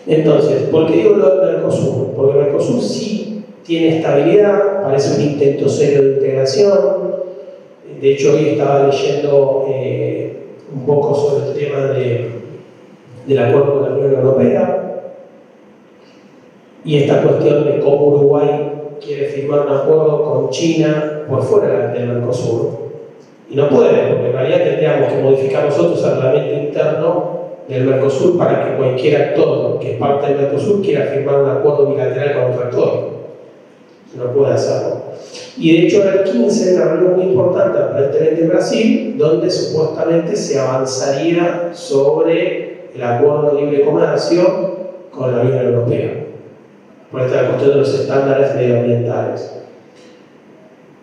Entonces, ¿por qué digo lo del Mercosur? Porque el Mercosur sí tiene estabilidad, parece un intento serio de integración. De hecho, hoy estaba leyendo un poco sobre el tema del acuerdo con la Unión Europea y esta cuestión de cómo Uruguay quiere firmar un acuerdo con China por fuera del Mercosur. Y no puede, porque en realidad tendríamos que modificar nosotros el reglamento interno del Mercosur para que cualquier actor que es parte del Mercosur quiera firmar un acuerdo bilateral con otro actor. No puede hacerlo. Y de hecho, el 15 era una reunión muy importante, aparentemente en Brasil, donde supuestamente se avanzaría sobre el acuerdo de libre comercio con la Unión Europea, por esta cuestión de los estándares medioambientales.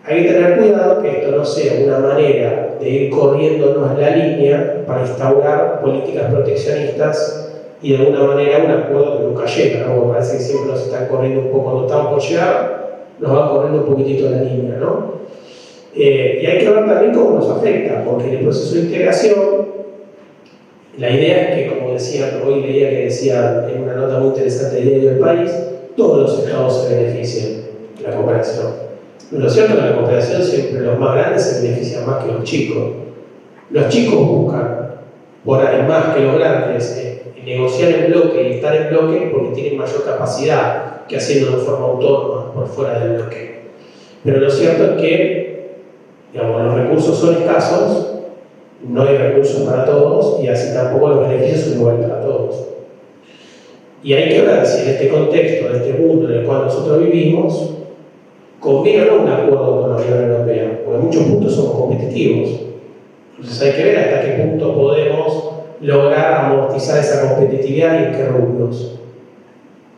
Hay que tener cuidado que esto no sea una manera de ir corriéndonos la línea para instaurar políticas proteccionistas y de alguna manera un acuerdo que nunca llega, ¿no? Porque parece que siempre nos están corriendo un poco, cuando estamos por llegar, nos van corriendo un poquitito la línea, ¿no? Y hay que ver también cómo nos afecta, porque en el proceso de integración, la idea es que, como decía, hoy leía que decía en una nota muy interesante del Diario del País, todos los estados se benefician de la cooperación. Lo cierto es que la cooperación siempre los más grandes se benefician más que los chicos. Los chicos buscan, por ahí más que los grandes, negociar en bloque y estar en bloque porque tienen mayor capacidad que haciendo de forma autónoma por fuera del bloque. Pero lo cierto es que, digamos, los recursos son escasos, no hay recursos para todos y así tampoco los beneficios son iguales para todos. Y hay que ver si en este contexto, en este mundo en el cual nosotros vivimos, conviene o no un acuerdo con la Unión Europea, porque en muchos puntos somos competitivos. Entonces hay que ver hasta qué punto podemos lograr amortizar esa competitividad y en qué rubros.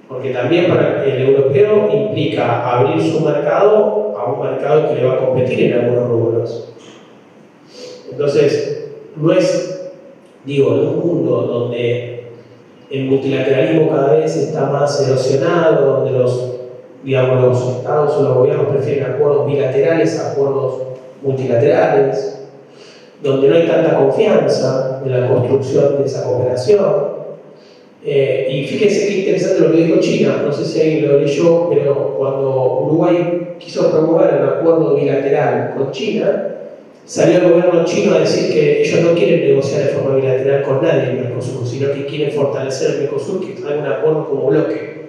Porque también para el europeo implica abrir su mercado a un mercado que le va a competir en algunos rubros. Entonces, no es, digo, en un mundo donde el multilateralismo cada vez está más erosionado, donde los estados o los gobiernos prefieren acuerdos bilaterales a acuerdos multilaterales, donde no hay tanta confianza en la construcción de esa cooperación. Y fíjense qué interesante lo que dijo China, no sé si alguien lo leyó, pero cuando Uruguay quiso promover un acuerdo bilateral con China, salió el gobierno chino a decir que ellos no quieren negociar de forma bilateral con nadie en Mercosur, sino que quieren fortalecer el Mercosur, que haga un acuerdo como bloque.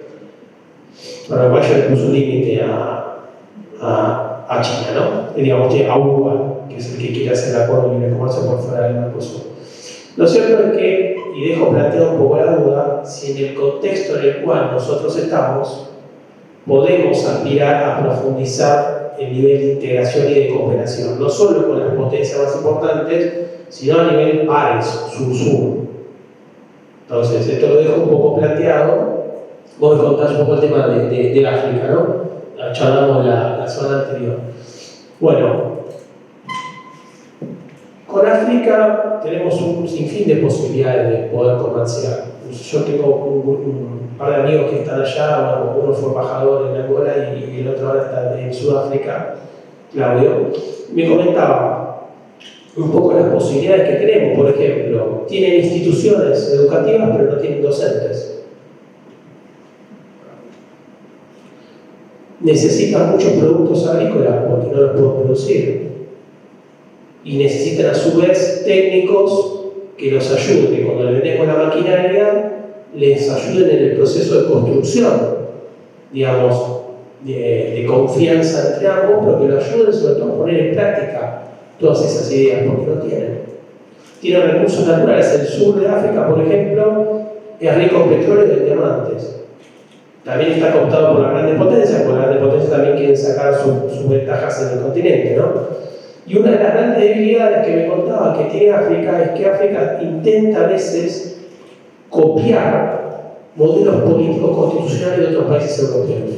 Para Uruguay le puso un límite a China, ¿no? Y digamos a Uruguay, que es el que quiere hacer el acuerdo de libre comercio por fuera del Mercosur. Lo cierto es que, y dejo planteado un poco la duda, si en el contexto en el cual nosotros estamos, podemos aspirar a profundizar el nivel de integración y de cooperación, no solo con las potencias más importantes, sino a nivel pares, sur-sur. Entonces, esto lo dejo un poco planteado. Vos me contás un poco el tema de África, ¿no? Charlamos la semana anterior. Bueno, con África tenemos un sinfín de posibilidades de poder comerciar. Yo tengo un par de amigos que están allá, uno fue embajador en Angola y el otro ahora está en Sudáfrica, Claudio. Me comentaba un poco las posibilidades que tenemos. Por ejemplo, tienen instituciones educativas pero no tienen docentes. Necesitan muchos productos agrícolas porque no los pueden producir. Y necesitan a su vez técnicos que los ayuden, que cuando le vendemos la maquinaria les ayuden en el proceso de construcción, digamos, de confianza entre ambos, pero que lo ayuden sobre todo a poner en práctica todas esas ideas, porque no tienen. Tienen recursos naturales. El sur de África, por ejemplo, es rico en petróleo y en diamantes. También está cooptado por las grandes potencias, porque las grandes potencias también quieren sacar sus ventajas en el continente, ¿no? Y una de las grandes debilidades que me contaba que tiene África es que África intenta a veces copiar modelos políticos constitucionales de otros países europeos.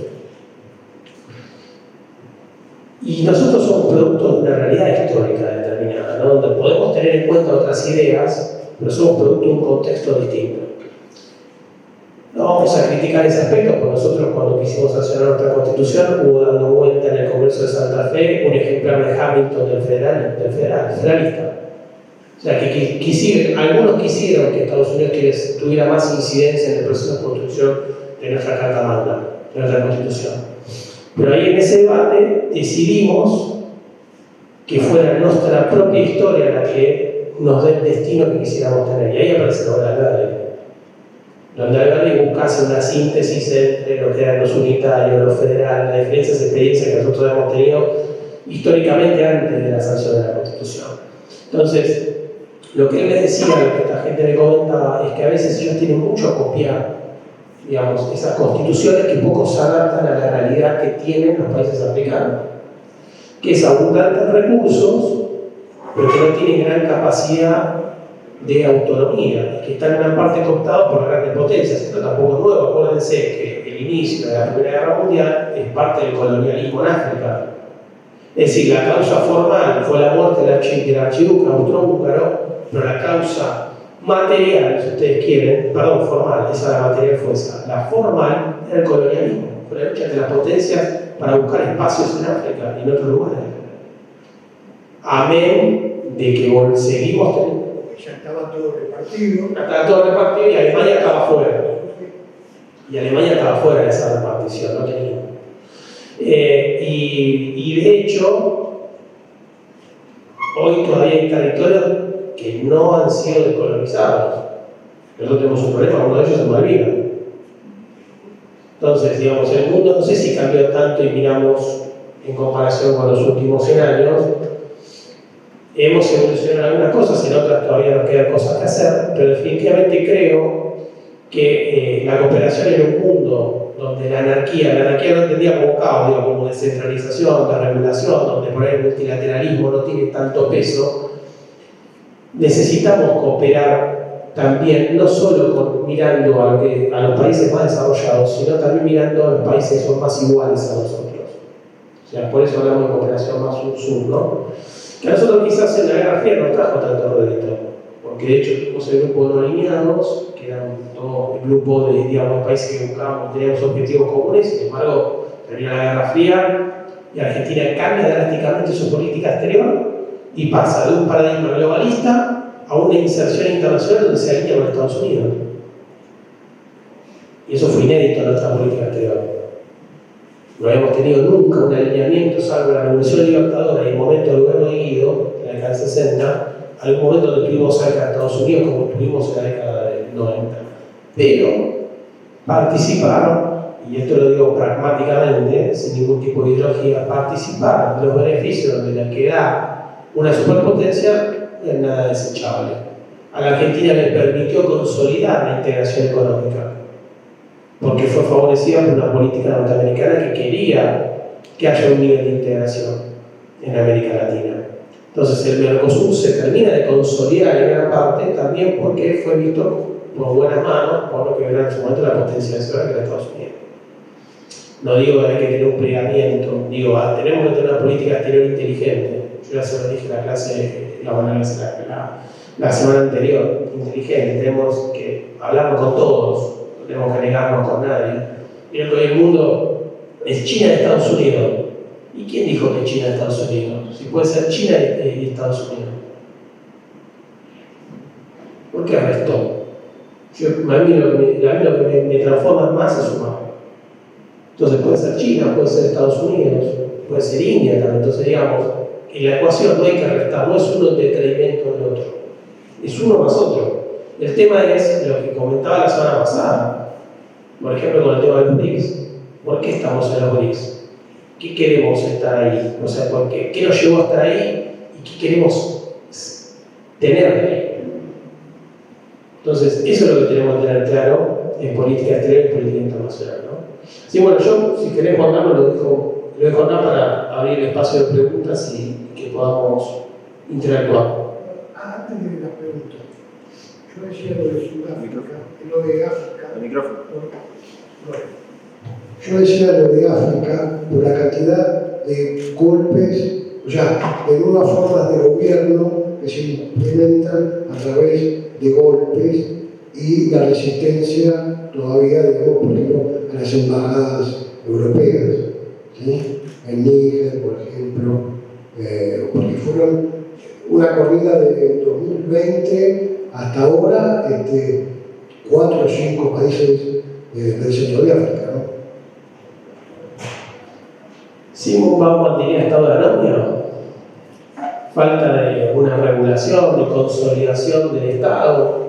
Y nosotros somos producto de una realidad histórica determinada, ¿no? Donde podemos tener en cuenta otras ideas, pero somos producto de un contexto distinto. No vamos a criticar ese aspecto, porque nosotros cuando quisimos sancionar nuestra constitución hubo dando vuelta en el Congreso de Santa Fe un ejemplar de Hamilton del federalista. O sea, algunos quisieron que Estados Unidos tuviera más incidencia en el proceso de construcción de nuestra Carta Magna, de nuestra Constitución. Pero ahí en ese debate decidimos que fuera nuestra propia historia la que nos dé el destino que quisiéramos tener. Y ahí aparece la Alberdi, donde Alberdi buscase una síntesis entre lo que eran los unitarios, los federales, las diferentes experiencias que nosotros hemos tenido históricamente antes de la sanción de la Constitución. Entonces, lo que él les decía, lo que esta gente me comentaba, es que a veces ellos tienen mucho a copiar, digamos, esas constituciones que poco se adaptan a la realidad que tienen los países africanos, que es abundante en recursos, pero que no tienen gran capacidad de autonomía, que están en gran parte cooptados por las grandes potencias. Esto tampoco es nuevo. Acuérdense que el inicio de la Primera Guerra Mundial es parte del colonialismo en África. Es decir, la causa formal fue la muerte del archiduque austrohúngaro, pero la causa material, si ustedes quieren, perdón, formal, esa la material fue esa. La formal era el colonialismo, fue la lucha de las potencias para buscar espacios en África y en otros lugares. Amén de que seguimos teniendo. Ya estaba todo repartido. Estaba todo repartido y Alemania estaba fuera. Y Alemania estaba fuera de esa repartición, no tenía. Y de hecho, hoy todavía hay territorios que no han sido descolonizados. Nosotros tenemos un problema, uno de ellos es Malvinas. Entonces, digamos, el mundo no sé si cambió tanto y miramos en comparación con los últimos 100 años. Hemos evolucionado en algunas cosas, en otras todavía nos quedan cosas que hacer, pero definitivamente creo que la cooperación en un mundo donde la anarquía no entendía como caos, digo, como descentralización, desregulación, donde por ahí el multilateralismo no tiene tanto peso, necesitamos cooperar también, no solo mirando a los países más desarrollados, sino también mirando a los países que son más iguales a nosotros. O sea, por eso hablamos de cooperación más sur, ¿no? Que a nosotros quizás en la Guerra Fría no trajo tanto rédito, porque de hecho tuvimos el grupo de no alineados, que eran todo el grupo de, digamos, países que buscábamos, teníamos objetivos comunes, sin embargo, termina la Guerra Fría y Argentina cambia drásticamente su política exterior y pasa de un paradigma globalista a una inserción internacional donde se alinea con Estados Unidos. Y eso fue inédito en nuestra política exterior. No habíamos tenido nunca un alineamiento, salvo la Revolución Libertadora y el momento del gobierno de Guido, en la década del 60, algún momento donde estuvimos cerca de Estados Unidos, como estuvimos en la década del 90. Pero participaron, y esto lo digo pragmáticamente, sin ningún tipo de ideología, participar de los beneficios de la que da una superpotencia no es nada desechable. A la Argentina le permitió consolidar la integración económica, porque fue favorecida por una política norteamericana que quería que haya un nivel de integración en América Latina. Entonces el Mercosur se termina de consolidar en gran parte también porque fue visto por buenas manos por lo que era en su momento la potencia nacional que era Estados Unidos. No digo que hay que tener un plegamiento, digo, tenemos que tener una política exterior inteligente. Yo ya se lo dije en la clase, la semana anterior, inteligente. Tenemos que hablarnos con todos, no tenemos que negarnos con nadie. Miren que hoy el mundo es China y Estados Unidos. ¿Y quién dijo que China y Estados Unidos? Si puede ser China y Estados Unidos. ¿Por qué restó? A mí lo que me transforma más es sumar. Entonces puede ser China, puede ser Estados Unidos, puede ser India también. Entonces digamos, en la ecuación no hay que restar, no es uno en detrimento del otro. Es uno más otro. El tema es lo que comentaba la semana pasada. Por ejemplo, con el tema de los BRICS. ¿Por qué estamos en los BRICS? ¿Qué queremos estar ahí? O sea, ¿por qué? ¿Qué nos llevó a estar ahí? ¿Y qué queremos tener ahí? Entonces, eso es lo que tenemos que tener claro en política exterior y política internacional, ¿no? Sí, bueno, yo, si querés, Juan Carlos, lo dejo acá para abrir el espacio de preguntas y que podamos interactuar. Antes de las preguntas, yo decía lo de Sudáfrica, lo de África. El micrófono. Yo decía lo de África por la cantidad de golpes, o sea, de nuevas formas de gobierno que se implementan a través de golpes y la resistencia todavía, digamos, por ejemplo, a las embajadas europeas, ¿sí? En Níger, por ejemplo, porque fueron una corrida de 2020 hasta ahora, 4 o 5 países del centro de África, ¿no? Simón Bauman tenía estado de anomia, falta de una regulación, de consolidación del Estado,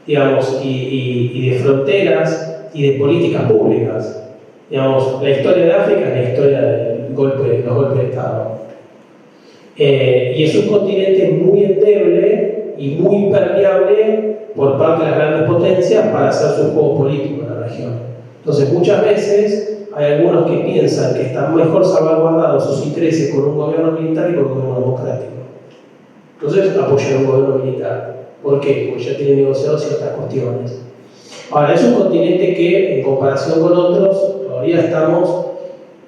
digamos, y de fronteras y de políticas públicas. Digamos, la historia de África es la historia de los golpes de Estado. Y es un continente muy endeble y muy permeable por parte de las grandes potencias para hacer sus juegos políticos en la región. Entonces, muchas veces hay algunos que piensan que están mejor salvaguardados sus intereses con un gobierno militar y con un gobierno democrático. Entonces, apoyan un gobierno militar. ¿Por qué? Porque ya tienen negociados ciertas cuestiones. Ahora, es un continente que, en comparación con otros, todavía estamos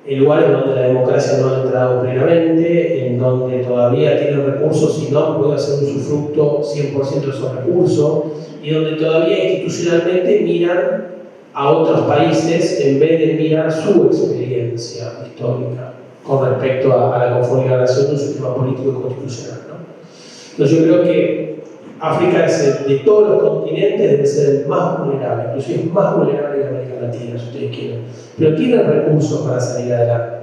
en lugares donde la democracia no ha entrado plenamente, en donde todavía tienen recursos y no puede hacer un usufructo 100% de esos recursos, y donde todavía institucionalmente miran a otros países en vez de mirar su experiencia histórica con respecto a la configuración de un sistema político y constitucional, ¿no? Entonces yo creo que África es de todos los continentes debe ser el más vulnerable, inclusive es más vulnerable que América Latina, si ustedes quieren. Pero tiene recursos para salir adelante.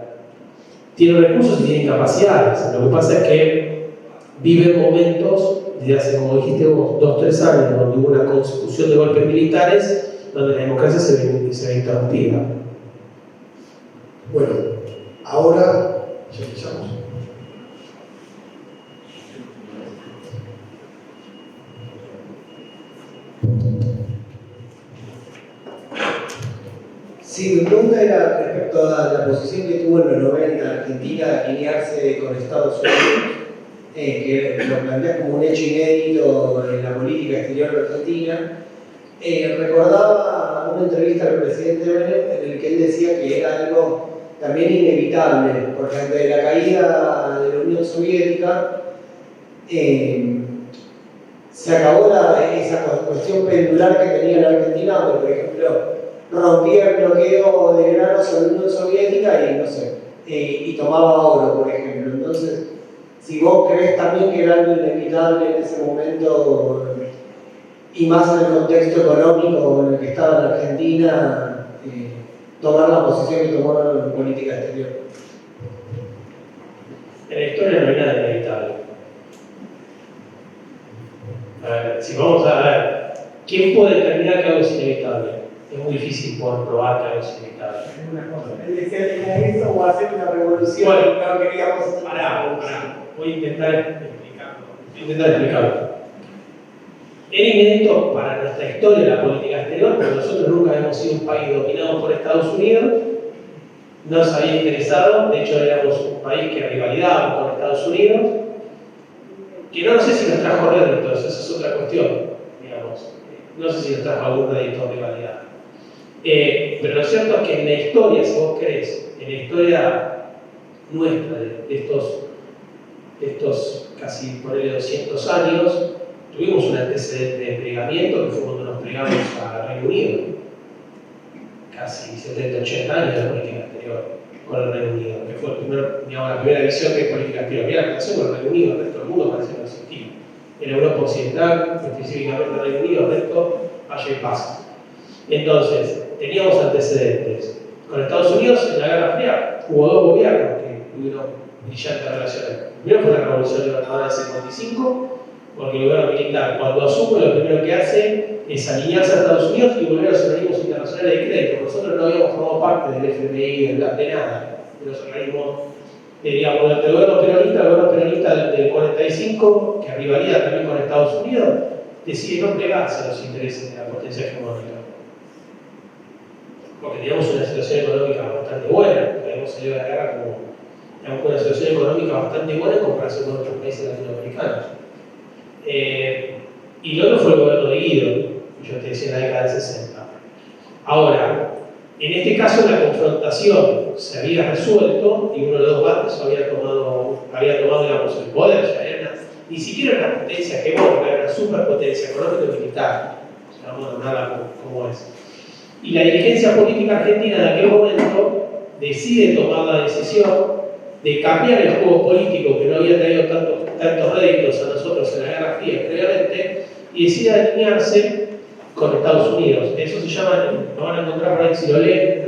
Tiene recursos y tiene capacidades. Lo que pasa es que vive momentos, desde hace, como dijiste vos, 2 o 3 años, donde hubo una consecución de golpes militares, donde la democracia se ve interrumpida. Bueno, ahora ya empezamos. Sí, mi pregunta era respecto a la posición que tuvo en los 90 Argentina de alinearse con Estados Unidos, que lo plantea como un hecho inédito en la política exterior de Argentina. Recordaba una entrevista al presidente Menem en el que él decía que era algo también inevitable, porque ante la caída de la Unión Soviética se acabó esa cuestión pendular que tenía la Argentina, donde, por ejemplo, rompía el bloqueo de granos en la Unión Soviética y, no sé, y tomaba oro, por ejemplo. Entonces, si vos crees también que era algo inevitable en ese momento, y más en el contexto económico en el que estaba la Argentina, tomar la posición que tomó en política exterior. En la historia no hay nada inevitable. A ver, si vamos a ver, ¿quién puede determinar que algo es inevitable? Es muy difícil poder probar que algo es inevitable. Él decía que era eso o hacer una revolución. Bueno, no queríamos. Pará. Voy a intentar explicarlo. Era inédito para nuestra historia la política exterior, porque nosotros nunca habíamos sido un país dominado por Estados Unidos, no nos había interesado, de hecho éramos un país que rivalidaba con Estados Unidos, que no sé si nos trajo réditos, esa es otra cuestión, digamos. No sé si nos trajo algún rédito de rivalidad. Pero lo cierto es que en la historia, si vos querés, en la historia nuestra, de estos casi por ahí 200 años, tuvimos un antecedente de plegamiento que fue cuando nos plegamos a Reino Unido. Casi 70, 80 años de política exterior con el Reino Unido, que fue la primera visión de política exterior. Había la relación con el Reino Unido, el resto del mundo parece que no existía. En Europa Occidental, específicamente el Reino Unido, el resto haya paz. Entonces, teníamos antecedentes. Con Estados Unidos, en la Guerra Fría, hubo 2 gobiernos que tuvieron brillantes relaciones. Primero fue la Revolución Libertadora del 55, porque el gobierno militar, cuando asume, lo primero que hace es alinearse a Estados Unidos y volver a los organismos internacionales de crédito. Nosotros no habíamos formado parte del FMI, de nada, de los organismos, digamos, del gobierno peronista del 45, que rivalía también con Estados Unidos, decide no plegarse a los intereses de la potencia hegemónica. Porque teníamos una situación económica bastante buena, porque habíamos salido de la guerra con una situación económica bastante buena en comparación con otros países latinoamericanos. Y lo otro fue el gobierno de Guido, que yo te decía en la década del 60. Ahora, en este caso la confrontación se había resuelto y uno de los 2 bandos había tomado digamos, el poder, o sea, ni siquiera era una potencia hegemónica, era una superpotencia económica y militar, o sea, vamos a hablarla como es. Y la dirigencia política argentina en aquel momento decide tomar la decisión de cambiar el juego político que no había traído tantos réditos a nosotros en la Guerra Fría previamente y decide alinearse con Estados Unidos. Eso se llama, lo van a encontrar por ahí si lo leen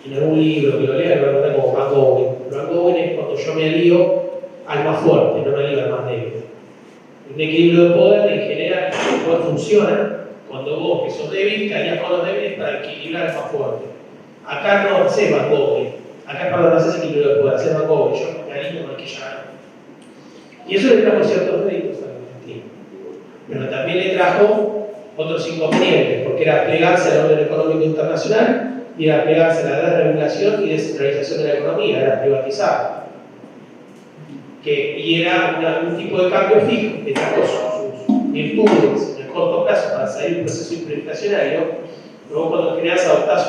en algún libro que lo lean, lo van a encontrar como backbone. Backbone es cuando yo me alío al más fuerte, no me alío al más débil. Un equilibrio de poder, en general, el poder funciona cuando vos, que sos débil, te alías con los débiles para equilibrar al más fuerte. Acá no haces backbone, acá no haces equilibrio de poder, haces backbone, yo me alío con el que ya gana. Y eso le trajo ciertos réditos a la Argentina. Pero también le trajo otros inconvenientes, porque era plegarse al orden económico internacional y era plegarse a la desregulación y descentralización de la economía, era privatizar. Y era un tipo de cambio fijo que trajo sus virtudes en el corto plazo para salir de un proceso hiperinflacionario. Luego, cuando querías adoptar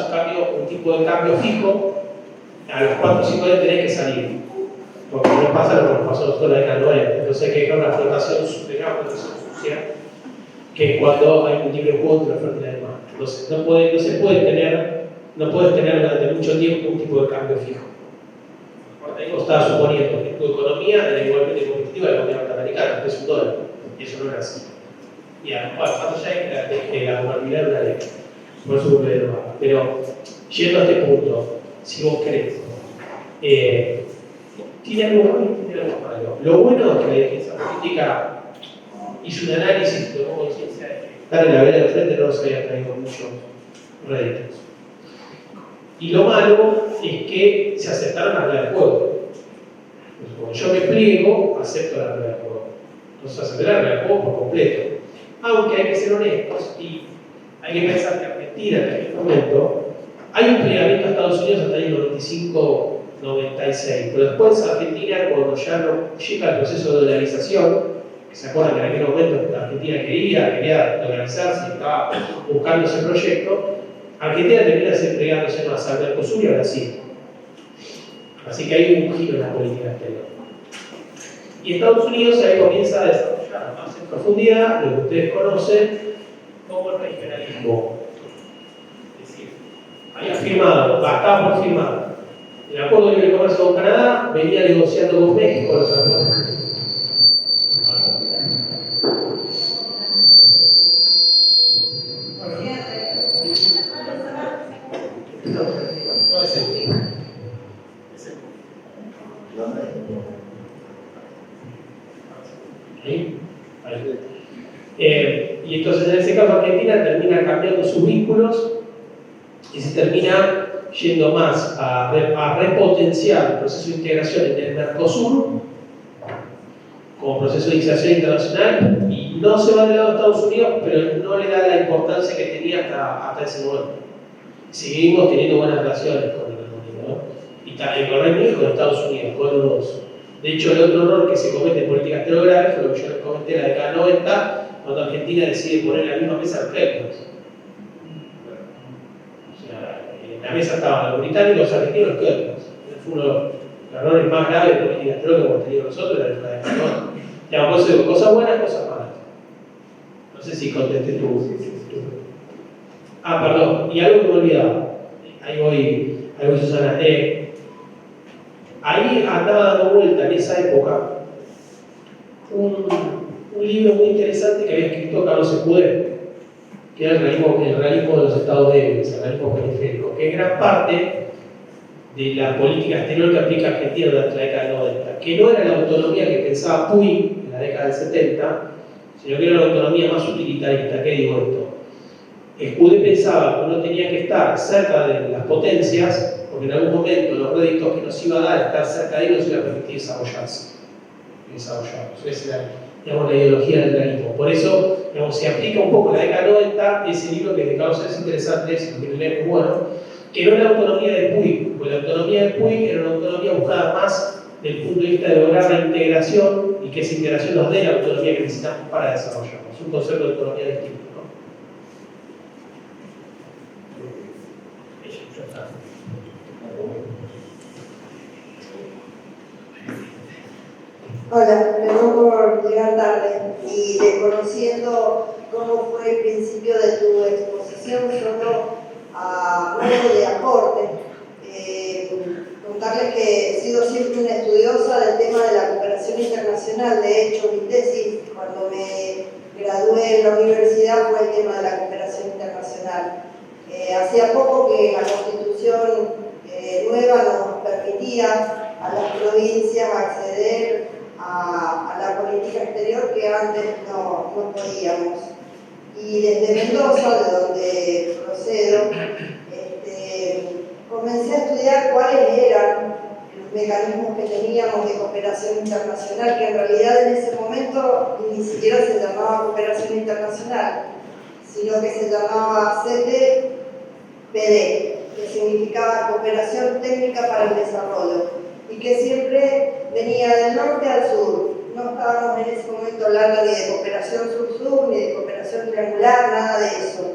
un tipo de cambio fijo, a los 4 o 5 años tenés que salir. Porque no pasa lo que nos pasó a nosotros en la década del 90. Entonces hay que dejar una flotación sucia, que es cuando hay un libre juego entre la oferta y la demanda. Entonces no puedes tener durante mucho tiempo un tipo de cambio fijo. Estaba suponiendo que tu economía era igualmente competitiva de la economía norteamericana, que es $1, y eso no era así. Y además, cuando ya hay la convertibilidad de una ley, por eso vuelve de nuevo. Pero, yendo a este punto, si vos querés, tiene algo bueno y tiene algo malo. Lo bueno es que la dirigencia política hizo un análisis, tomó conciencia de que estar en la vereda del frente no se había traído muchos réditos. Y lo malo es que se aceptaron las reglas del juego. Cuando yo me pliego, acepto las reglas del juego. Entonces acepté las reglas del juego por completo. Aunque hay que ser honestos y hay que pensar que Argentina en este momento hay un plegamiento a Estados Unidos hasta el 95-96, pero después Argentina, cuando ya no llega el proceso de dolarización, que se acuerdan que en aquel momento Argentina quería dolarizarse y estaba buscando ese proyecto, Argentina termina plegándose más al Mercosur y a Brasil. Así que hay un giro en la política exterior. Y Estados Unidos ahí comienza a desarrollar más en profundidad lo que ustedes conocen como el regionalismo. Es decir, había firmado, estaba por firmar el acuerdo de libre comercio con Canadá, venía negociando con México los acuerdos. Y entonces en ese caso Argentina termina cambiando sus vínculos y se termina yendo más a repotenciar el proceso de integración en el Mercosur como proceso de iniciación internacional y no se va del lado de Estados Unidos, pero no le da la importancia que tenía hasta ese momento. Seguimos teniendo buenas relaciones con el Reino Unido, ¿no? Y también con el Reino Unido y con Estados Unidos, con los dos. De hecho, el otro error que se comete en política exterior grave fue lo que yo les comenté en la década del 90, cuando Argentina decide poner en la misma mesa los Clintons. O sea, en la mesa estaban los británicos, los argentinos y los Clintons. Fue uno de los errores más graves de política exterior que hemos tenido nosotros en la década del 90. Digamos, por eso, cosas buenas, cosas malas. No sé si contesté tu. Perdón, y algo que me olvidaba. Ahí voy, Susana. Ahí andaba dando vuelta en esa época un libro muy interesante que había escrito Carlos Escudero, que era el realismo de los estados débiles, el realismo periférico, que es gran parte de la política exterior que aplica Argentina durante la década del 90, que no era la autonomía que pensaba Puig en la década del 70, sino que era una autonomía más utilitarista. ¿Qué digo esto? Escudero pensaba que uno tenía que estar cerca de las potencias, porque en algún momento los réditos que nos iba a dar estar cerca de ellos nos iba a permitir desarrollarnos. Esa era, digamos, la ideología del realismo. Por eso, digamos, se aplica un poco en la década del 90 ese libro que de Carlos es interesante, es muy bueno, que no era la autonomía de Puig, porque la autonomía de Puig era una autonomía buscada más desde el punto de vista de lograr la integración y que esa integración nos dé la autonomía que necesitamos para desarrollarnos. Un concepto de autonomía distinto. Hola, perdón por llegar tarde y desconociendo cómo fue el principio de tu exposición, solo a modo de aporte. contarles que he sido siempre una estudiosa del tema de la cooperación internacional. De hecho, mi tesis, cuando me gradué en la universidad, fue el tema de la cooperación internacional. Hacía poco que la Constitución nueva nos permitía a las provincias acceder a la política exterior que antes no podíamos. Y desde Mendoza, de donde procedo, comencé a estudiar cuáles eran los mecanismos que teníamos de cooperación internacional, que en realidad en ese momento ni siquiera se llamaba cooperación internacional, sino que se llamaba CTPD, que significaba Cooperación Técnica para el Desarrollo, y que siempre venía del norte al sur. No estábamos en ese momento hablando ni de cooperación sur-sur, ni de cooperación triangular, nada de eso.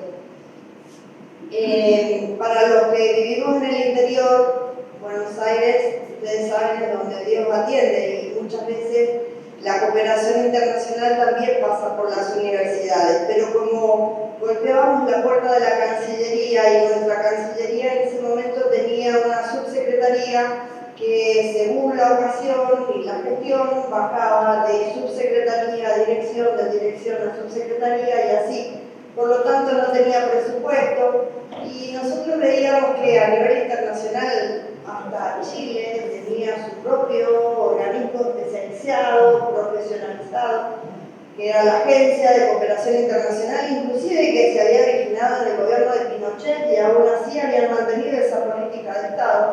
Para los que vivimos en el interior, Buenos Aires, ustedes saben, es donde Dios atiende, y muchas veces la cooperación internacional también pasa por las universidades, pero como golpeábamos la puerta de la Cancillería, y nuestra Cancillería en ese momento tenía una subsecretaría que, según la ocasión y la gestión, bajaba de subsecretaría a dirección, de dirección a subsecretaría y así. Por lo tanto, no tenía presupuesto, y nosotros veíamos que a nivel internacional, hasta Chile tenía su propio organismo especializado, profesionalizado, que era la Agencia de Cooperación Internacional, inclusive que se había originado en el gobierno de Pinochet, y aún así habían mantenido esa política de Estado.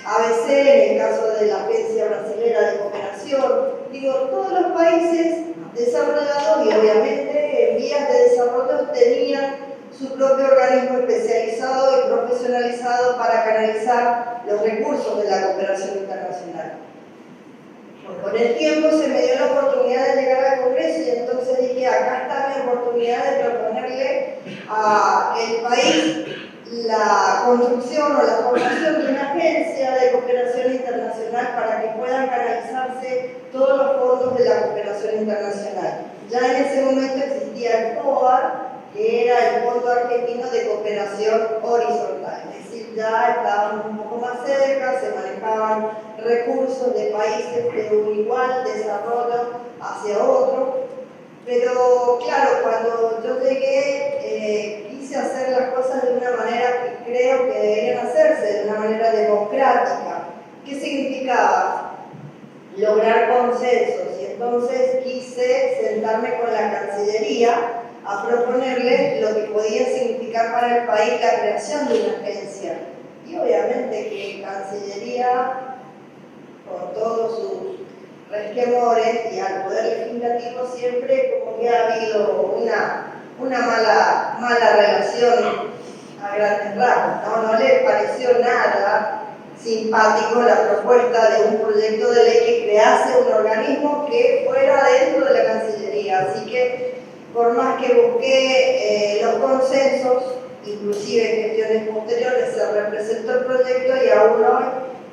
ABC, en el caso de la Agencia Brasilera de Cooperación, digo, todos los países desarrollados y obviamente en vías de desarrollo tenían su propio organismo especializado y profesionalizado para canalizar los recursos de la cooperación internacional. Con el tiempo se me dio la oportunidad de llegar al Congreso, y entonces dije, acá está mi oportunidad de proponerle al país la construcción o la formación de una agencia de cooperación internacional para que puedan canalizarse todos los fondos de la cooperación internacional. Ya en ese momento existía el FOA, que era el Fondo Argentino de Cooperación Horizontal, es decir, ya estábamos un poco más cerca, se manejaban recursos de países de un igual desarrollo hacia otro, pero claro, cuando yo llegué, quise hacer las cosas de una manera que creo que deberían hacerse, de una manera democrática. ¿Qué significaba? Lograr consensos, y entonces quise sentarme con la Cancillería a proponerle lo que podía significar para el país la creación de una agencia. Y obviamente que Cancillería, con todos sus resquemores, y al Poder Legislativo siempre como que ha habido una mala relación a grandes rasgos, no le pareció nada simpático la propuesta de un proyecto de ley que crease un organismo que fuera dentro de la Cancillería. Así que, por más que busqué los consensos, inclusive en gestiones posteriores se representó el proyecto, y aún hoy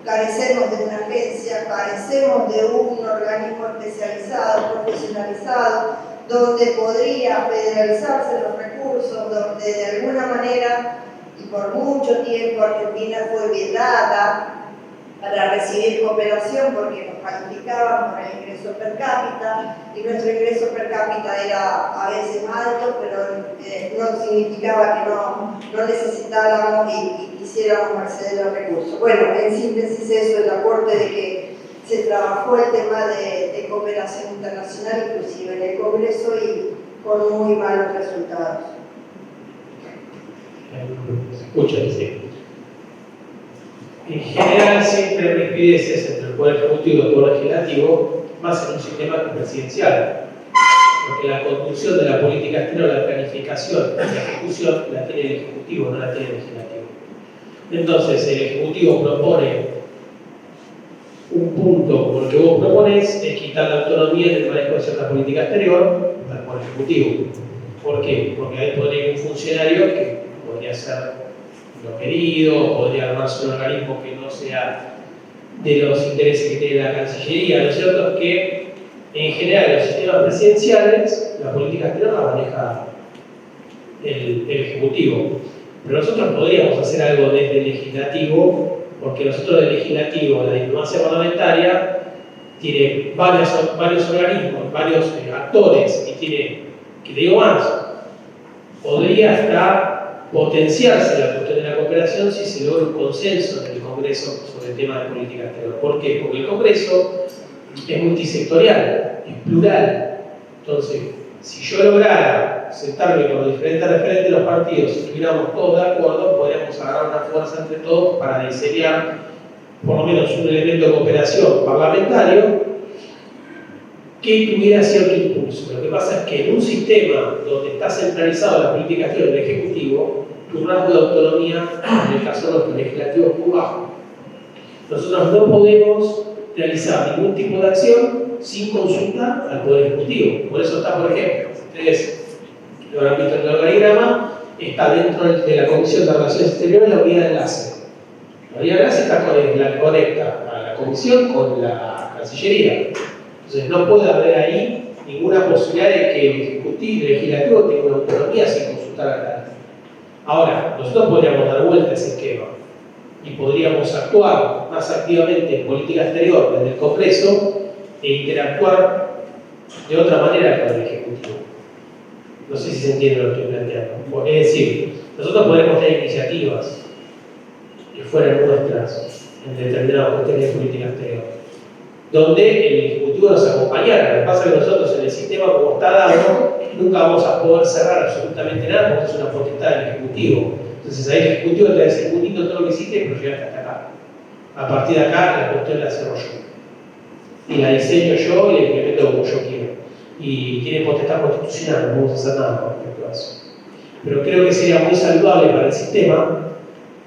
carecemos de una agencia, carecemos de un organismo especializado, profesionalizado, donde podría federalizarse los recursos, donde de alguna manera, y por mucho tiempo, Argentina fue vedada para recibir cooperación porque nos calificaban por el ingreso per cápita, y nuestro ingreso per cápita era a veces alto, pero no significaba que no necesitáramos y quisiéramos acceder al recurso. Bueno, en síntesis eso, el aporte de que se trabajó el tema de cooperación internacional, inclusive en el Congreso, y con muy malos resultados. Se escucha, sí. En general siempre hay rispideces entre el Poder Ejecutivo y el Poder Legislativo, más en un sistema presidencial, porque la construcción de la política exterior, la planificación y la ejecución la tiene el Ejecutivo, no la tiene el Legislativo. Entonces el Ejecutivo propone un punto como el que vos proponés, es quitar la autonomía en el manejo de cierta política exterior al Poder Ejecutivo. ¿Por qué? Porque ahí podría ir un funcionario que podría ser lo querido, podría armarse un organismo que no sea de los intereses que tiene la Cancillería. Lo cierto es que, en general, en los sistemas presidenciales, la política exterior la maneja el Ejecutivo. Pero nosotros podríamos hacer algo desde el Legislativo porque nosotros el legislativo, la diplomacia parlamentaria, tiene varios organismos, varios actores, y tiene, que te digo más, podría hasta potenciarse la cuestión de la cooperación si se logra un consenso en el Congreso sobre el tema de política exterior. ¿Por qué? Porque el Congreso es multisectorial, es plural. Entonces, si yo lograra sentarme con los diferentes referentes de los partidos y estuviéramos todos de acuerdo, podríamos agarrar una fuerza entre todos para diseñar por lo menos un elemento de cooperación parlamentario que tuviera cierto impulso. Lo que pasa es que en un sistema donde está centralizado la política exterior del Ejecutivo, tu rango de autonomía, en el caso nuestro legislativo, es muy bajo. Nosotros no podemos realizar ningún tipo de acción sin consultar al Poder Ejecutivo. Por eso está, por ejemplo, ustedes lo habrán visto en el organigrama, está dentro de la Comisión de Relaciones Exteriores la unidad de enlace. La unidad de enlace la conecta a la Comisión con la Cancillería. Entonces no puede haber ahí ninguna posibilidad de que el Ejecutivo, el Legislativo tenga una autonomía sin consultar a nadie. Ahora, nosotros podríamos dar vuelta a ese esquema y podríamos actuar más activamente en política exterior desde el Congreso e interactuar de otra manera con el Ejecutivo. No sé si se entiende lo que estoy planteando. Es decir, nosotros podremos tener iniciativas que fueran nuestras en determinadas cuestiones de política exterior, donde el Ejecutivo nos acompañara. Lo que pasa es que nosotros en el sistema como está dado, nunca vamos a poder cerrar absolutamente nada porque es una potestad del Ejecutivo. Entonces ahí el Ejecutivo te va a decir, muy lindo todo lo que hiciste, pero llegaste hasta acá. A partir de acá la cuestión la cierro yo. Y la diseño yo y la implemento como yo quiero. Y tiene potestad constitucional, no vamos a hacer nada con respecto a eso. Pero creo que sería muy saludable para el sistema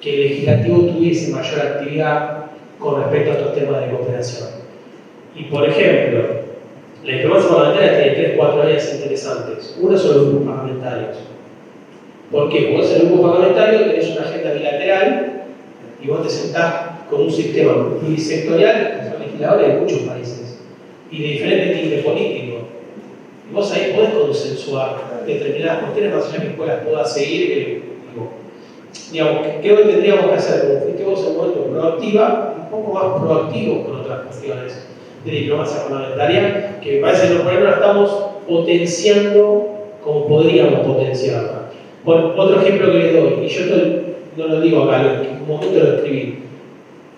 que el legislativo tuviese mayor actividad con respecto a estos temas de cooperación. Y por ejemplo, la diplomacia parlamentaria tiene 3-4 áreas interesantes. Una son los grupos parlamentarios. ¿Por qué? Porque vos en el grupo parlamentario tenés una agenda bilateral y vos te sentás con un sistema plurisectorial, que son legisladores de muchos países y de diferentes tipos políticos. Y vos ahí podés consensuar determinadas cuestiones más allá que después las puedas seguir. Digamos, creo que tendríamos que hacer, como fuiste vos en un momento proactiva, un poco más proactivos con otras cuestiones de diplomacia parlamentaria, que me parece que por ahí no la estamos potenciando como podríamos potenciarla. Bueno, otro ejemplo que les doy, y yo esto no lo digo acá, en un momento lo escribí.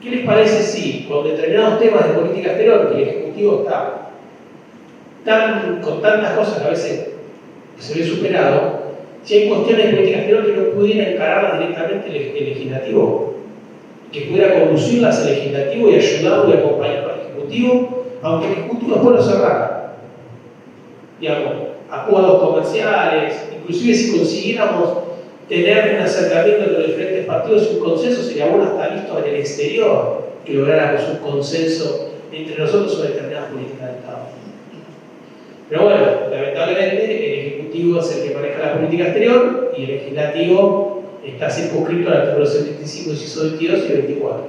¿Qué les parece si con determinados temas de política exterior, que el Ejecutivo está con tantas cosas que a veces se ve superado, si hay cuestiones de política exterior que no pudiera encararlas directamente el legislativo, que pudiera conducirlas al legislativo y ayudarlo y acompañarlo al ejecutivo, aunque el ejecutivo después lo cerrara. Digamos, acuerdos comerciales, inclusive si consiguiéramos tener un acercamiento entre los diferentes partidos y un consenso, sería bueno hasta visto en el exterior que lográramos un consenso entre nosotros sobre determinadas políticas de Estado. Pero bueno, lamentablemente el Ejecutivo es el que maneja la política exterior y el Legislativo está circunscrito al artículo 75, inciso 22 y 24.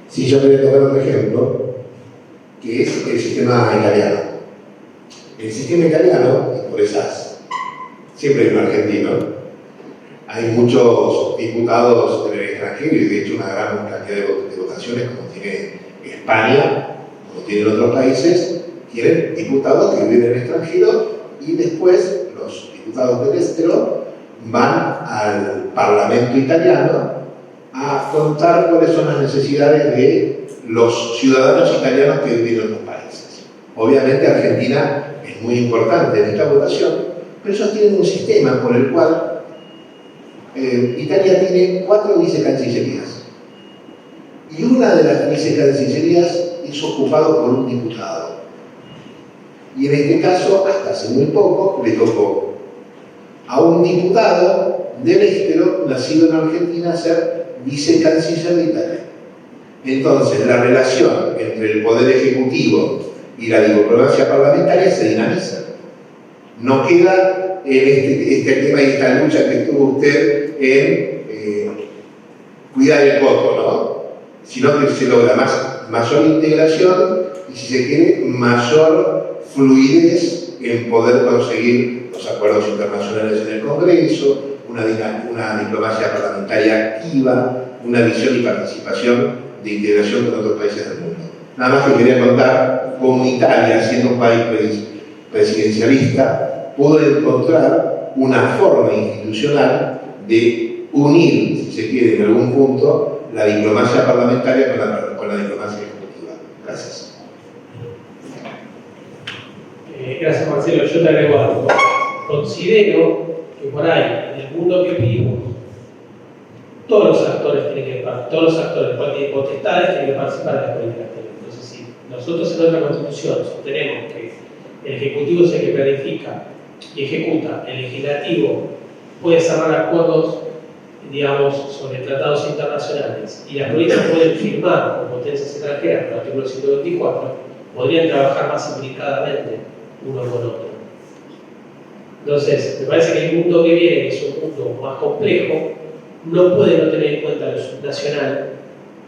Sí, yo quería tocar otro ejemplo, que es el sistema italiano. El sistema italiano, y por esas, siempre hay un argentino, hay muchos diputados en el extranjero y de hecho una gran cantidad de votaciones como tiene España, como tienen otros países, tienen diputados que viven en el extranjero y después los diputados del exterior van al Parlamento italiano a contar cuáles son las necesidades de los ciudadanos italianos que viven en otros países. Obviamente Argentina es muy importante en esta votación, pero ellos tienen un sistema por el cual Italia tiene 4 vicecancillerías y una de las vicecancillerías es ocupado por un diputado. Y en este caso, hasta hace muy poco, le tocó a un diputado del exterior nacido en Argentina ser vicecanciller de Italia. Entonces, la relación entre el Poder Ejecutivo y la diplomacia parlamentaria se dinamiza. No queda en este tema y esta lucha que tuvo usted en cuidar el voto, ¿no? Sino que se logra mayor integración y, si se quiere, mayor fluidez en poder conseguir los acuerdos internacionales en el Congreso, una diplomacia parlamentaria activa, una visión y participación de integración con otros países del mundo. Nada más que quería contar cómo Italia, siendo un país presidencialista, pudo encontrar una forma institucional de unir, si se quiere, en algún punto, la diplomacia parlamentaria con la diplomacia ejecutiva. Gracias. Gracias, Marcelo. Yo te agrego algo. Considero que por ahí, en el mundo que vivimos, todos los actores tienen que potestades tienen que participar de las políticas exteriores. Entonces, si nosotros en nuestra Constitución sostenemos que el Ejecutivo es el que planifica y ejecuta, el Legislativo puede cerrar acuerdos, digamos, sobre tratados internacionales y las provincias pueden firmar con potencias extranjeras por el artículo 124, podrían trabajar más implicadamente uno con otro. Entonces, me parece que el mundo que viene, que es un mundo más complejo, no puede no tener en cuenta lo subnacional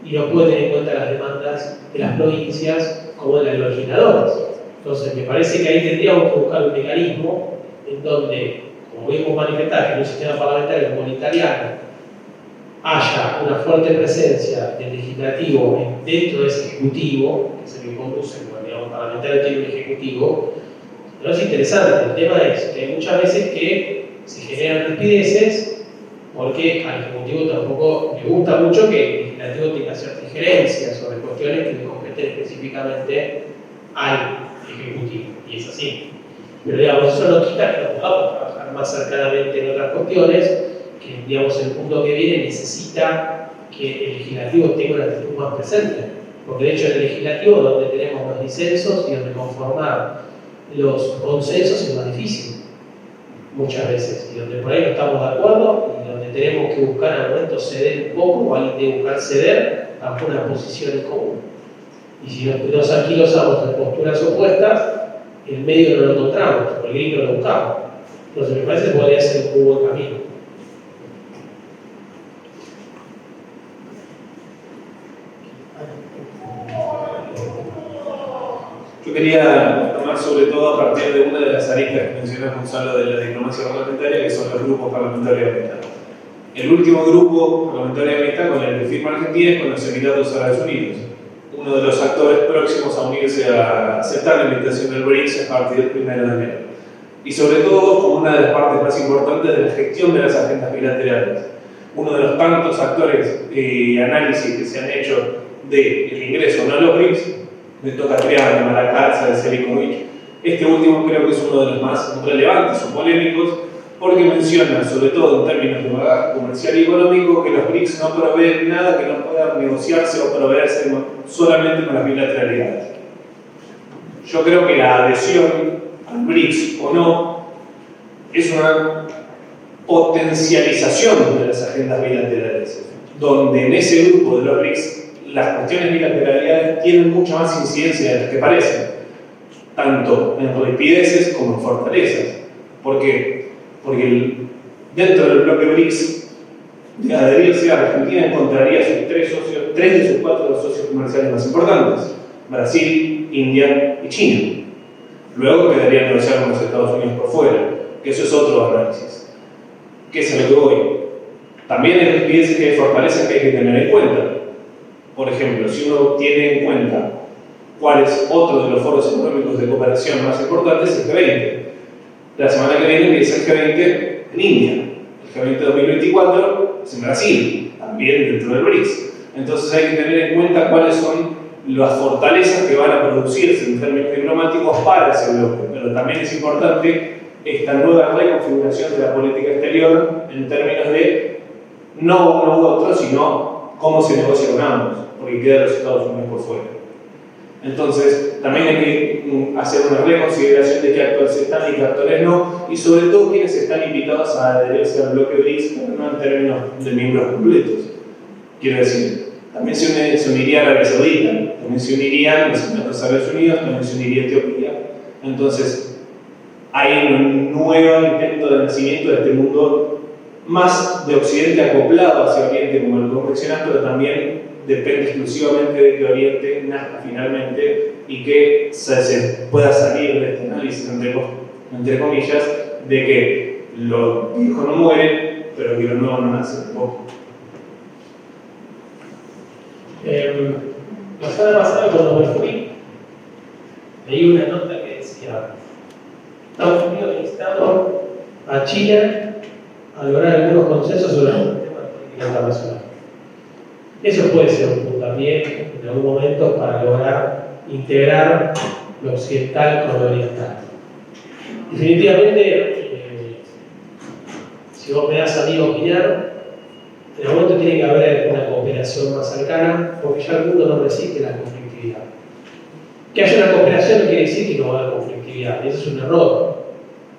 y no puede tener en cuenta las demandas de las provincias como de los legisladores. Entonces, me parece que ahí tendríamos que buscar un mecanismo en donde, como vimos manifestar, que en un sistema parlamentario como el italiano haya una fuerte presencia del legislativo dentro de ese ejecutivo, que es el que conduce, digamos, un parlamentario tiene un ejecutivo. Pero es interesante, el tema es que hay muchas veces que se generan rispideces porque al Ejecutivo tampoco le gusta mucho que el Legislativo tenga cierta injerencia sobre cuestiones que le competen específicamente al Ejecutivo, y es así. Pero digamos, eso no quita que no podamos trabajar más cercanamente en otras cuestiones, que digamos, el punto que viene necesita que el Legislativo tenga una actitud más presente, porque de hecho en el Legislativo donde tenemos los disensos y donde conformar los consensos es más difícil muchas veces, y donde por ahí no estamos de acuerdo y donde tenemos que buscar al momento ceder un poco o alguien tiene que buscar ceder bajo una posición en común. Y si nos anquilosamos en posturas opuestas, el medio no lo encontramos, el gris no lo buscamos. Entonces me parece que podría ser un muy buen camino. Yo quería tomar sobre todo a partir de una de las aristas que mencionó Gonzalo de la diplomacia parlamentaria, que son los grupos parlamentarios de amistad. El último grupo parlamentario de amistad con el que firma Argentina es con los Emiratos Árabes Unidos, uno de los actores próximos a unirse a aceptar la invitación del BRICS a partir del 1 de enero. Y sobre todo como una de las partes más importantes de la gestión de las agendas bilaterales. Uno de los tantos actores y análisis que se han hecho del ingreso no a los BRICS, me toca Triana, Malacarza, de Selikovic. Este último creo que es uno de los más relevantes o polémicos, porque menciona, sobre todo en términos de bagaje comercial y económico, que los BRICS no proveen nada que no pueda negociarse o proveerse solamente con las bilateralidades. Yo creo que la adhesión al BRICS o no es una potencialización de las agendas bilaterales, donde en ese grupo de los BRICS las cuestiones bilateralidades tienen mucha más incidencia de las que parecen, tanto en ripideces como en fortalezas. ¿Por qué? Porque dentro del bloque BRICS, de adherirse a Argentina, encontraría sus tres de sus cuatro socios comerciales más importantes: Brasil, India y China. Luego quedaría negociar con los Estados Unidos por fuera, que eso es otro análisis. ¿Qué es a lo que voy? También hay ripideces que hay fortalezas que hay que tener en cuenta. Por ejemplo, si uno tiene en cuenta cuál es otro de los foros económicos de cooperación más importantes, es el G20. La semana que viene empieza el G20 en India. El G20 2024 es en Brasil, también dentro del BRICS. Entonces hay que tener en cuenta cuáles son las fortalezas que van a producirse en términos diplomáticos para ese bloque. Pero también es importante esta nueva reconfiguración de la política exterior en términos de no uno u otro, sino cómo se negocia con ambos, porque quedan los Estados Unidos por fuera. Entonces, también hay que hacer una reconsideración de qué actores están y qué actores no, y sobre todo quiénes están invitados a adherirse al bloque BRICS, pero no en términos de miembros completos. Quiero decir, también se uniría Arabia Saudita, también se unirían los Emiratos Árabes Unidos, también se uniría Etiopía. Entonces, hay un nuevo intento de nacimiento de este mundo más de Occidente acoplado hacia Oriente, como lo mencionaste, pero también depende exclusivamente de que Oriente nazca finalmente y que se pueda salir de este análisis, entre comillas, de que los viejos no mueren, pero que lo nuevo no nace tampoco. La semana pasada cuando me fui, leí una nota que decía: Estados Unidos instaron a China a lograr algunos consensos sobre algunos temas de política internacional. Eso puede ser un puntapié en algún momento para lograr integrar lo occidental con lo oriental. Definitivamente, si vos me das a mí opinar, en algún momento tiene que haber una cooperación más cercana, porque ya el mundo no resiste la conflictividad. Que haya una cooperación no quiere decir que no va a haber conflictividad, y eso es un error.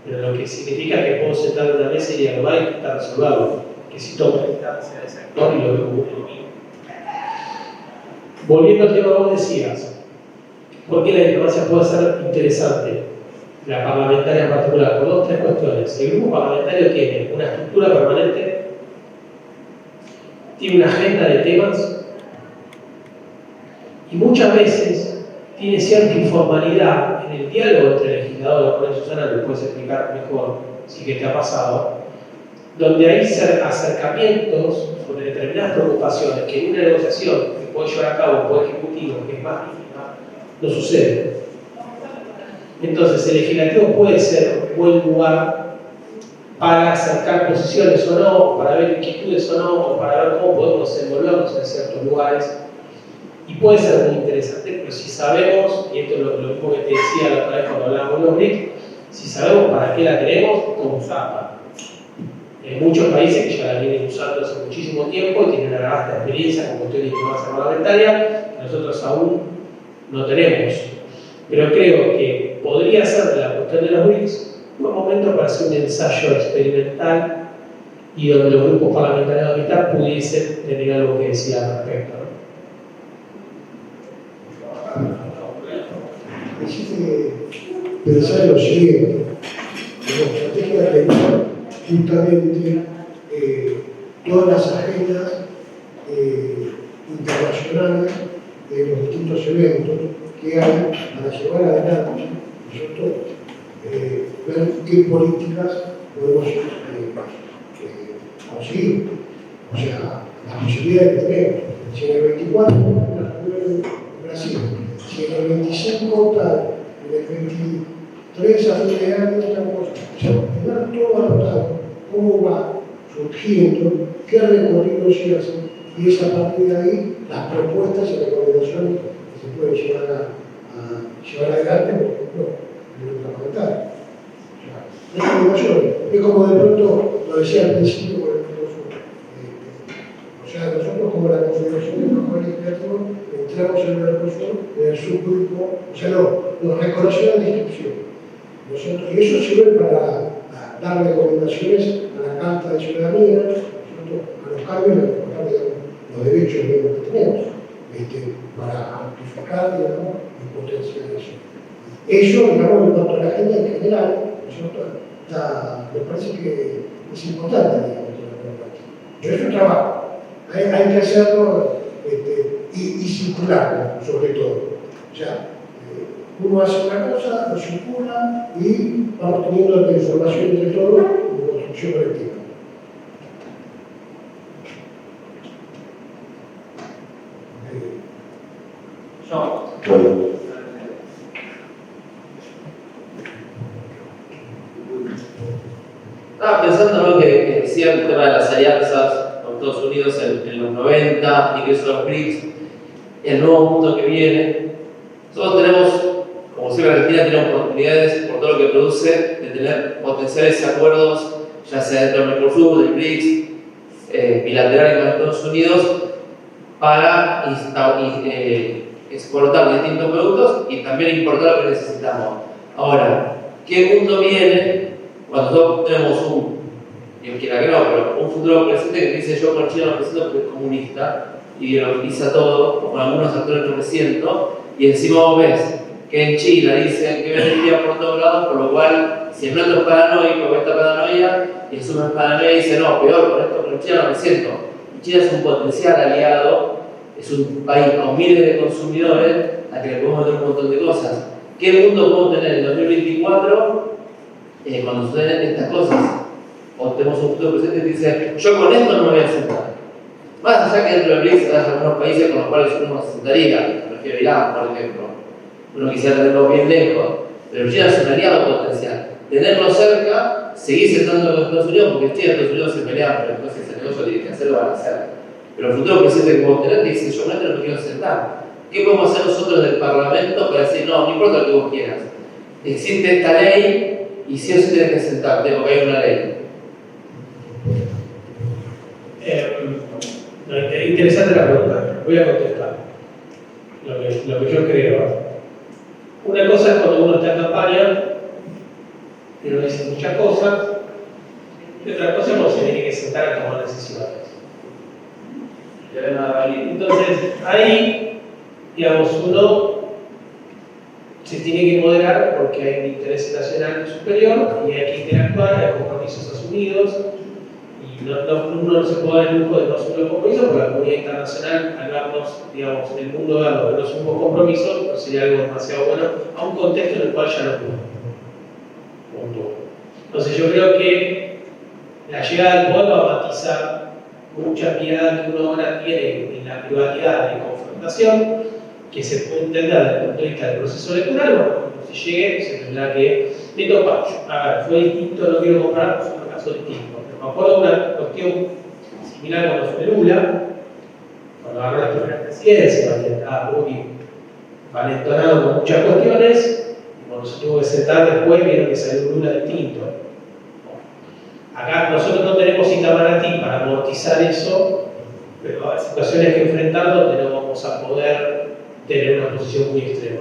Pero lo que significa es que puedo sentar en una mesa y dialogar y intentar resolverlo. Que si tomo la instancia de ese actor y lo veo como un enemigo. Volviendo al tema que vos decías, ¿por qué la diplomacia puede ser interesante? La parlamentaria en particular, por dos o tres cuestiones. El grupo parlamentario tiene una estructura permanente, tiene una agenda de temas y muchas veces tiene cierta informalidad en el diálogo entre el legislador. Por eso, Susana, me puedes explicar mejor si que te ha pasado, donde hay acercamientos sobre determinadas preocupaciones que en una negociación que puede llevar a cabo un poder ejecutivo, que es más mínima, no sucede. Entonces, el legislativo puede ser un buen lugar para acercar posiciones o no, para ver inquietudes o no, o para ver cómo podemos desenvolvernos en ciertos lugares. Y puede ser muy interesante, pero si sabemos, y esto es lo mismo que te decía la otra vez cuando hablábamos de los BRICS, si sabemos para qué la queremos, cómo usarla. Hay muchos países que ya la vienen usando hace muchísimo tiempo y tienen una vasta experiencia con cuestiones de diplomacia parlamentaria que nosotros aún no tenemos. Pero creo que podría ser la cuestión de los BRICS un buen momento para hacer un ensayo experimental y donde los grupos parlamentarios de mitad pudiesen tener algo que decir al respecto, ¿no? Existe pensar en lo siguiente: como estrategia de pensar justamente todas las agendas internacionales de los distintos eventos que hay para llevar adelante, nosotros ver qué políticas podemos conseguir. O sea, las posibilidades que tenemos. Si en el 24 la en Brasil, si en el 25 tal, en el 23 a fin de año estamos. O sea, tener todo anotado, cómo va surgiendo, qué recorrido se hace, y es a partir de ahí las propuestas y recomendaciones que se pueden llevar adelante, por ejemplo, en el parlamentario. O sea, recomendaciones. Es como de pronto, lo decía al principio con el profesor, o sea, nosotros como la Confederación de Trabajadores Legislativos entramos en el Mercosur, en el subgrupo, o sea, nos reconocieron la inscripción. Y eso sirve para dar recomendaciones a la Carta de Ciudadanía, a los cambios de los derechos que tenemos, para amplificar, digamos, y potenciar eso. Eso, digamos, en cuanto a la agenda en general, me parece que es importante, digamos, pero es un trabajo. Hay que hacerlo y circularlo, sobre todo. O sea, uno hace una cosa, lo circula y vamos teniendo la información entre todos en construcción colectiva. Estaba pensando, ¿no?, que decía el tema de las alianzas con Estados Unidos en los 90 y que eso los BRICS, el nuevo mundo que viene. Nosotros tenemos, como siempre Argentina tiene oportunidades por todo lo que produce de tener potenciales acuerdos, ya sea dentro del Mercosur, del BRICS, bilaterales con Estados Unidos, para exportar distintos productos y también importar lo que necesitamos. Ahora, ¿qué mundo viene cuando nosotros tenemos Dios quiera que no, pero un futuro presente que dice yo con China lo presento porque es comunista, ideologiza todo, con algunos actores no me siento, y encima vos ves que en China dicen que vendría por todos lados, por lo cual, si el otro es paranoico, ve esta paranoia, y en suma es paranoia y dice, no, peor, por esto con China no me siento. Y China es un potencial aliado, es un país con miles de consumidores a que le podemos meter un montón de cosas. ¿Qué mundo podemos tener en 2024 cuando suceden estas cosas? o tenemos un futuro presidente que dice, yo con esto no me voy a sentar. Más allá que dentro del BRICS hay algunos países con los cuales uno se sentaría, me refiero a Irán, por ejemplo, uno quisiera tenerlo bien lejos, pero China es un aliado potencial. Tenerlo cerca, seguir sentando con Estados Unidos, porque China y Estados Unidos se pelean, pero entonces ese negocio tiene que hacer, lo van a hacer. Pero el futuro presidente que vos tenés te dice, yo con esto no me quiero sentar. ¿Qué podemos hacer nosotros del Parlamento para decir, no importa lo que vos quieras? Existe esta ley y sí o sí tenés que sentarte porque hay una ley. Interesante la pregunta, voy a contestar lo que yo creo. Una cosa es cuando uno está en campaña, y uno dice muchas cosas, y otra cosa es cuando se tiene que sentar a tomar decisiones. Entonces, ahí, digamos, uno se tiene que moderar porque hay un interés nacional superior y hay que interactuar, hay compromisos asumidos. Uno no se puede dar el lujo de no asumir los compromisos porque la comunidad internacional, al vernos, digamos, el mundo dando que no asumimos compromisos, no sería algo demasiado bueno a un contexto en el cual ya no pudo. Entonces yo creo que la llegada al poder va a matizar mucha mirada que uno ahora tiene en la privacidad de confrontación, que se puede entender desde el punto de vista del proceso electoral. Bueno, cuando se llegue, se tendrá que topar. A ver, fue distinto, no quiero comparar, fue un caso distinto. Me acuerdo de una cuestión similar cuando fue Lula, cuando agarró la primera presidencia, donde estaba muy valentonado con muchas cuestiones, y cuando se tuvo que sentar después, vieron que salió Lula distinto. Acá nosotros no tenemos Itamaraty para amortizar eso, pero hay situaciones que enfrentar donde no vamos a poder tener una posición muy extrema.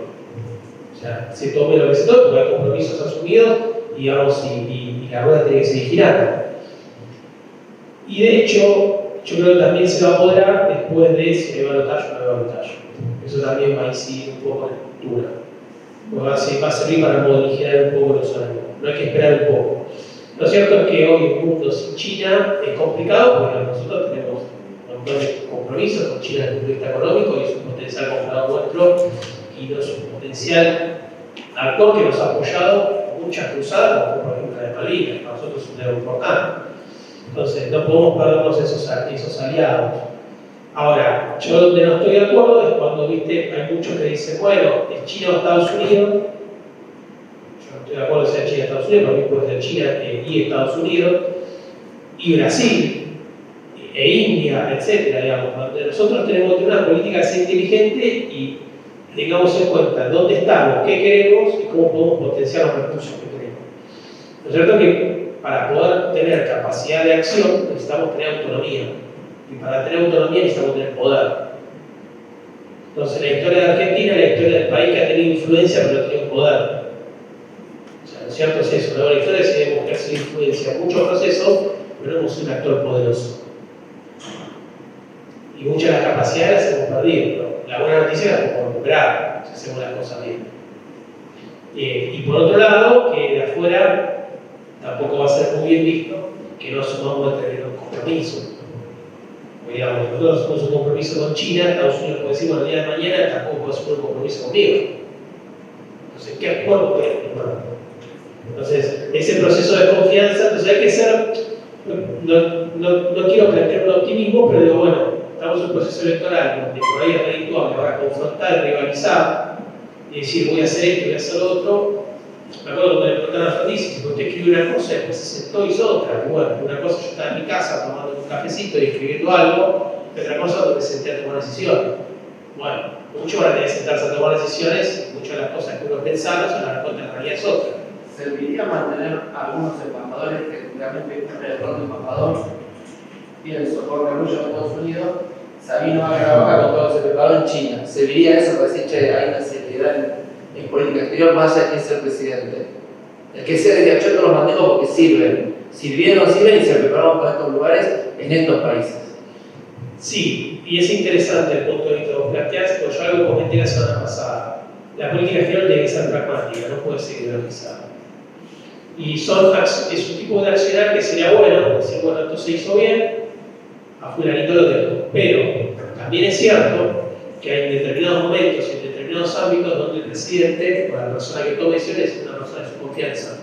O sea, se tome lo que se tome, porque hay compromisos asumidos, digamos, y la rueda tiene que seguir girando. Y de hecho, yo creo que también se va a apoderar después de si le va a balotaje o no le va a balotaje. Eso también va a incidir un poco en la estructura. Pues va a servir para modificar un poco los ánimos. No hay que esperar un poco. Lo cierto es que hoy un mundo sin China es complicado porque nosotros tenemos un montón de compromisos con China desde el punto de vista económico y es un potencial comprador nuestro y no es un potencial actor que nos ha apoyado en muchas cruzadas, como por ejemplo la de Malvinas. Para nosotros es un tema importante. Entonces, no podemos perdernos esos aliados. Ahora, yo donde no estoy de acuerdo es cuando, viste, hay muchos que dicen, bueno, es China o Estados Unidos. Yo no estoy de acuerdo si sea China o Estados Unidos, para mí puede ser China y Estados Unidos, y Brasil, e India, etcétera, digamos. Donde nosotros tenemos que tener una política que sea inteligente y tengamos en cuenta dónde estamos, qué queremos y cómo podemos potenciar los recursos que tenemos. ¿No es cierto que para poder tener capacidad de acción necesitamos tener autonomía? Y para tener autonomía necesitamos tener poder. Entonces, la historia de Argentina es la historia del país que ha tenido influencia pero no ha tenido poder. O sea, lo cierto es eso, ¿no? La historia es que hemos ejercido influencia en muchos procesos, pero no hemos sido un actor poderoso. Y muchas de las capacidades las hemos perdido, ¿no? La buena noticia es que las podemos recuperar si hacemos las cosas bien. Y por otro lado, que de afuera tampoco va a ser muy bien visto que no asumamos determinados compromisos. Digamos, nosotros asumimos un compromiso con China, Estados Unidos puede decir, bueno, el día de mañana tampoco puede asumir un compromiso conmigo. Entonces, ¿qué acuerdo puede firmar? Entonces, ese proceso de confianza, entonces hay que ser, no quiero plantear un optimismo, pero digo, bueno, estamos en un proceso electoral donde por ahí es redituable ahora confrontar, rivalizar y decir, voy a hacer esto, voy a hacer lo otro. Me acuerdo cuando le preguntaron a Frondizi, si usted escribió una cosa y después se sentó y hizo otra. Y bueno, una cosa yo estaba en mi casa tomando un cafecito y escribiendo algo, y otra cosa donde me senté a tomar decisiones. Bueno, mucho van a tener que sentarse a tomar decisiones, muchas de las cosas que uno pensaba son las cosas en realidad es otra. ¿Serviría mantener algunos embajadores que realmente cumplen el rol de embajador? Pienso, por ejemplo, en Estados Unidos, Sabino va a trabajar con todo ese preparado en China. ¿Serviría eso para decir, che, hay una seriedad en política exterior más allá de ser presidente? El que sea de yo no los mantengo porque sirven. Sirvieron y se prepararon para estos lugares en estos países. Sí, y es interesante el punto de vista que vos planteás, porque yo algo comenté la semana pasada. La política exterior tiene que ser pragmática, no puede ser ideologizada. Y es un tipo de accionar que sería bueno, decir, bueno, esto se hizo bien, a fulanito lo tengo. Pero también es cierto que hay determinados momentos y en determinados ámbitos donde el presidente o la persona que toma decisiones es una persona de su confianza.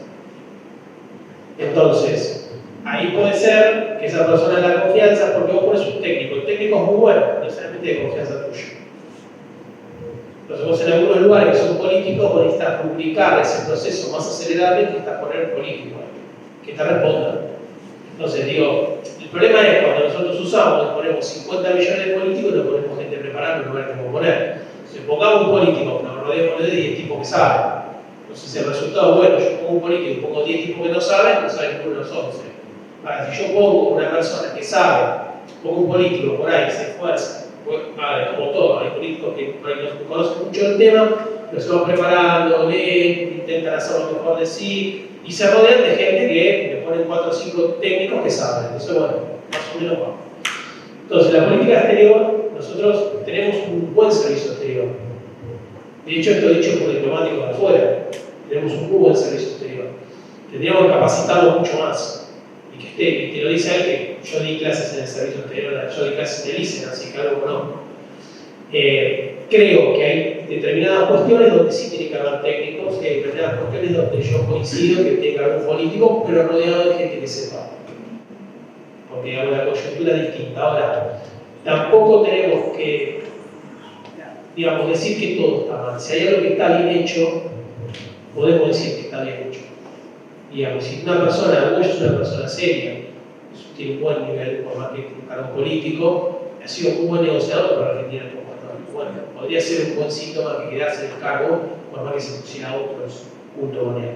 Entonces, ahí puede ser que esa persona la confianza porque vos pones un técnico. El técnico es muy bueno, no necesariamente de confianza tuya. Entonces vos en algunos lugares que son políticos vos necesitas duplicar ese proceso más aceleradamente y necesitas poner político que te responda. Entonces digo, el problema es cuando nosotros usamos, ponemos 50 millones de políticos y no ponemos gente preparada en lugar de cómo poner. Si pongamos un político, nos rodeamos de 10 tipos que saben. Entonces si el resultado es bueno, yo pongo un político y pongo 10 tipos que no saben ninguno de los 11. Ahora, si yo pongo una persona que sabe, pongo un político por ahí, se esfuerza, como todo, hay políticos que por ahí no conocen mucho el tema, pero se van preparando, leen, intentan hacer lo mejor de sí, y se rodean de gente que le ponen 4 o 5 técnicos que saben. Entonces, bueno, más o menos va. Entonces, la política exterior, nosotros tenemos un buen servicio exterior. De hecho, esto dicho por diplomáticos de afuera, tenemos un muy buen servicio exterior. Tendríamos que capacitarlo mucho más. Y te lo dice él que yo di clases en el servicio exterior, yo di clases en el ICEN, así que algo conozco. Creo que hay determinadas cuestiones donde sí tiene que haber técnicos, y hay determinadas cuestiones donde yo coincido que tiene que haber un político, pero rodeado de gente que sepa. Porque digamos, la coyuntura es distinta. Ahora, tampoco tenemos que, digamos, decir que todo está mal. Si hay algo que está bien hecho, podemos decir que está bien hecho. Digamos, si una persona, es una persona seria, tiene un buen nivel, por más que es un cargo político, ha sido un muy buen negociador para Argentina en el bueno, podría ser un buen síntoma que quedase en el cargo, por más que se pusiera otros junto con él.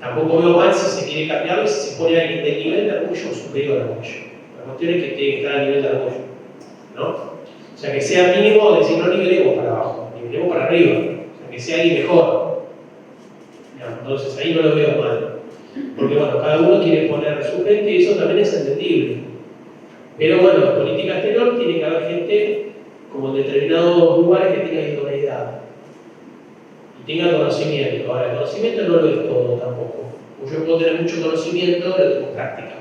Tampoco veo mal si se quiere cambiarlo y si se pone a alguien del nivel de orgullo superior al orgullo. La cuestión es que tiene que estar a nivel de orgullo, ¿no? O sea, que sea mínimo, decir no nivelemos para abajo, nivelemos para arriba, o sea, que sea alguien mejor. Entonces ahí no lo veo mal. Porque bueno, cada uno quiere poner su gente y eso también es entendible. Pero bueno, en política exterior tiene que haber gente como en determinados lugares que tenga idoneidad y tenga conocimiento. Ahora, el conocimiento no lo es todo tampoco. Yo puedo tener mucho conocimiento, pero tengo práctica.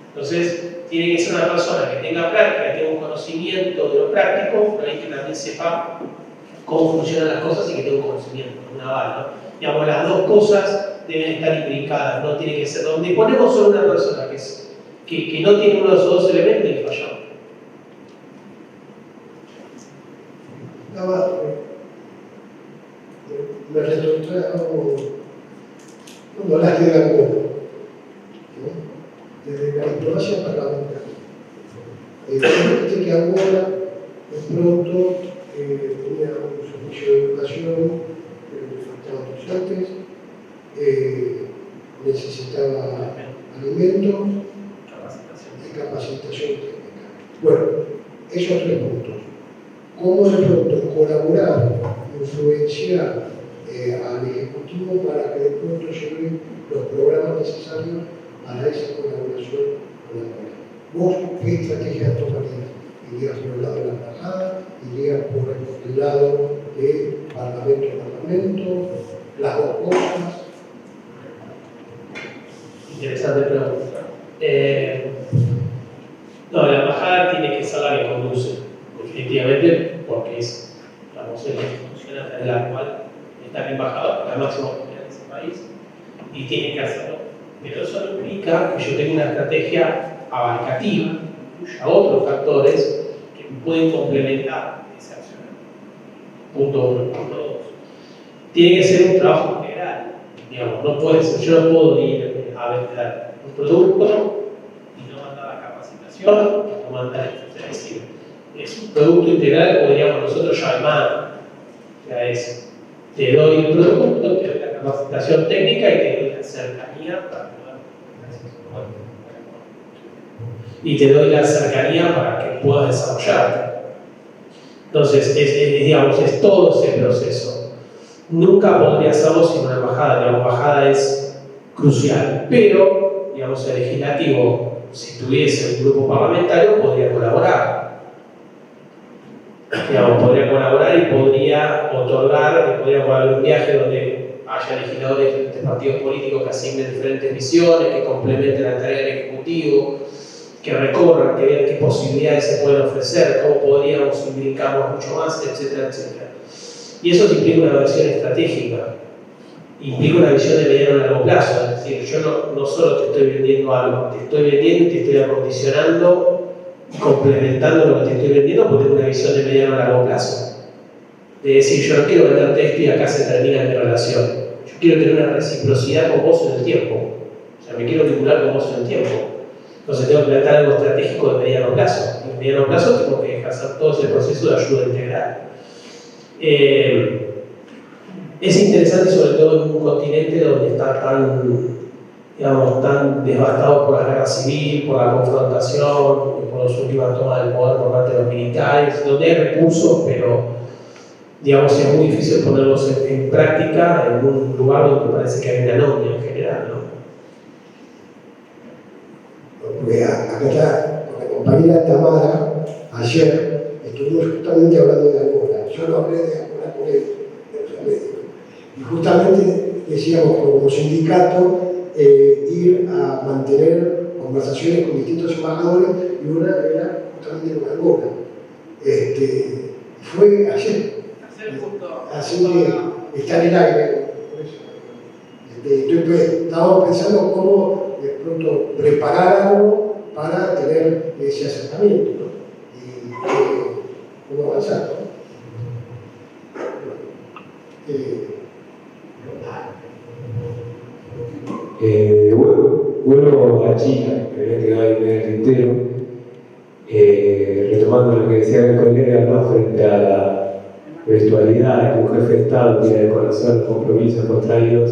Entonces, tiene que ser una persona que tenga práctica, que tenga un conocimiento de lo práctico, pero hay que también sepa cómo funcionan las cosas y que tenga un conocimiento, una base, ¿no? Digamos, las dos cosas deben estar implicadas, no tiene que ser. Donde ponemos solo una persona que no tiene uno de esos dos elementos y fallamos. Me retrotraigo cuando hablaste de Angola, ¿no? Desde la diplomacia parlamentaria. Dijiste que Angola de pronto tenía un servicio de educación, pero le faltaban docentes, necesitaba alimentos y capacitación técnica. Bueno, esos 3 puntos. ¿Cómo de pronto colaborar, influenciar al Ejecutivo para que de pronto lleve los programas necesarios para esa colaboración con la Angola? ¿Vos qué estrategia tomarías? ¿Irías por el lado de la embajada? ¿Irías por el lado de parlamento a parlamento? ¿Las dos cosas? Interesante pregunta. No, la embajada tiene que ser la que conduce, definitivamente, porque es la institución en la cual está el embajador, la máxima autoridad de ese país, y tiene que hacerlo. Pero eso no implica que yo tenga una estrategia abarcativa, que incluya otros factores que pueden complementar esa acción. Punto 1. Punto 2. Tiene que ser un trabajo integral. Digamos, no puede ser, yo no puedo ir a vender un producto y no mandar la capacitación, y no mandar el servicio. Es un producto integral, como diríamos nosotros, llamado. O sea, es, te doy el producto, te doy la capacitación técnica y te doy la cercanía para poder y te doy la cercanía para que puedas desarrollarte. Entonces, digamos, es todo ese proceso. Nunca podría hacerlo sin una embajada. La embajada es crucial, pero, digamos, el legislativo, si tuviese un grupo parlamentario, podría colaborar. Digamos, podría colaborar y podría otorgar, podría haber un viaje donde haya legisladores de partidos políticos que asignen diferentes misiones, que complementen la tarea del Ejecutivo, que recorran, que vean qué posibilidades se pueden ofrecer, cómo podríamos implicarnos mucho más, etcétera, etcétera. Y eso implica una versión estratégica. implica una visión de mediano a largo plazo. Es decir, yo no solo te estoy vendiendo algo, te estoy vendiendo y te estoy acondicionando y complementando lo que te estoy vendiendo porque tengo una visión de mediano a largo plazo. De decir, yo no quiero venderte esto y acá se termina mi relación. Yo quiero tener una reciprocidad con vos en el tiempo. O sea, me quiero vincular con vos en el tiempo. Entonces tengo que plantear algo estratégico de mediano plazo. En mediano plazo tengo que hacer todo ese proceso de ayuda integral. Es interesante, sobre todo en un continente donde está tan devastado por la guerra civil, por la confrontación, por las últimas tomas del poder por parte de los militares, donde hay recursos, pero es muy difícil ponerlos en práctica en un lugar donde parece que hay una anomia en general, ¿no? Porque acá está, con la compañera Tamara, ayer estuvimos justamente hablando de Angola. Yo no hablé de Angola con él, y justamente decíamos como sindicato ir a mantener conversaciones con distintos embajadores y una era justamente con Angola. Fue ayer. Así que está en el aire. Entonces, estábamos pensando cómo de pronto preparar algo para tener ese acercamiento, ¿no? Y cómo avanzar, ¿no? Vuelvo a China, que había quedado ahí medio entero, retomando lo que decía el colega, ¿no? Frente a la virtualidad, que un jefe de Estado tiene que conocer los compromisos contraídos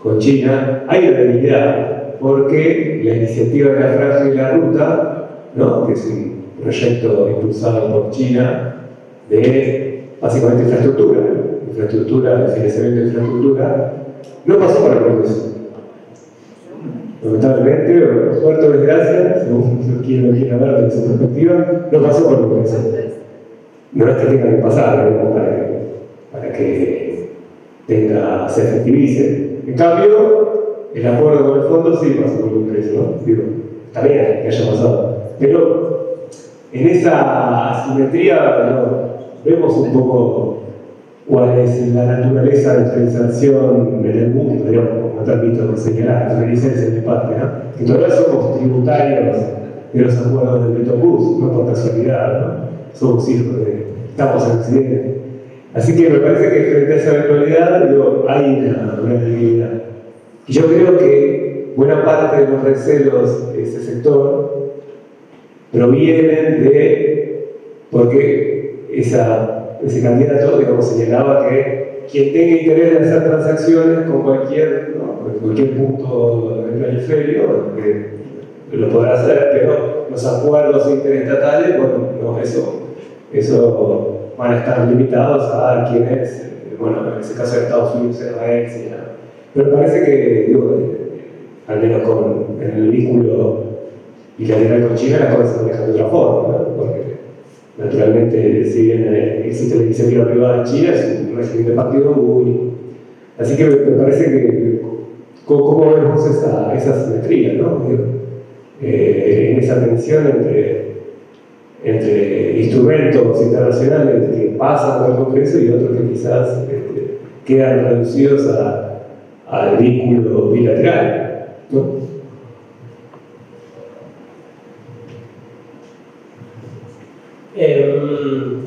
con China. Hay una debilidad, porque la iniciativa de la Franja y la Ruta, ¿no? Que es un proyecto impulsado por China de básicamente infraestructura, de financiamiento de infraestructura, no pasó por el Congreso. Lamentablemente, o por suerte o desgracia, según quien lo quiera ver desde su perspectiva, no pasó por el Congreso. No es que tenga que pasar, ¿no? para que se efectivice. En cambio, el acuerdo con el fondo sí pasó por el Congreso, ¿no? Digo, está bien que haya pasado. Pero en esa asimetría, ¿no? Vemos un poco cuál es la naturaleza de nuestra inserción en el mundo, digamos, como te permito señalar, referencias en mi parte, ¿no? Que todavía somos tributarios de los acuerdos de Bretton Woods, no por casualidad, ¿no? Somos hijos estamos en Occidente. Así que me parece que frente a esa eventualidad, hay una debilidad. Y yo creo que buena parte de los recelos de ese sector provienen porque ese candidato, como señalaba, que quien tenga interés en hacer transacciones con cualquier punto del hemisferio, lo podrá hacer, pero los acuerdos interestatales, eso van a estar limitados a quienes, en ese caso de Estados Unidos, Israel, etc. Pero parece que, al menos en el vínculo bilateral con China, las cosas se manejan de otra forma, ¿no? Porque naturalmente, si bien existe la iniciativa privada en China, es un régimen de partido único. Así que me parece que, ¿cómo vemos esa asimetría, ¿no? En esa tensión entre instrumentos internacionales que pasan por el Congreso y otros que quizás quedan reducidos al vínculo bilateral, ¿no?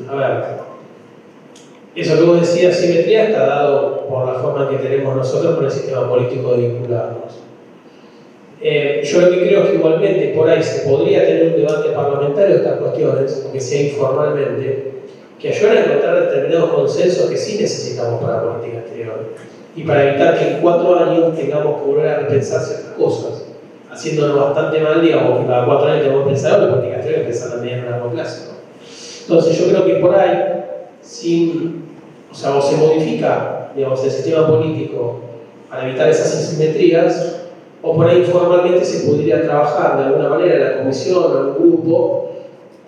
A ver, eso que vos decías, simetría, está dado por la forma que tenemos nosotros con el sistema político de vincularnos. Yo lo que creo es que igualmente por ahí se podría tener un debate parlamentario de estas cuestiones, aunque sea informalmente, que ayuden a encontrar determinados consensos que sí necesitamos para la política exterior y para evitar que en 4 años tengamos que volver a repensar ciertas cosas, haciéndonos bastante mal, digamos, que cada 4 años tenemos que pensar la política exterior y pensar también en largo plazo, ¿no? Entonces yo creo que por ahí, o se modifica, digamos, el sistema político para evitar esas asimetrías, o por ahí informalmente se podría trabajar de alguna manera en la comisión o en un grupo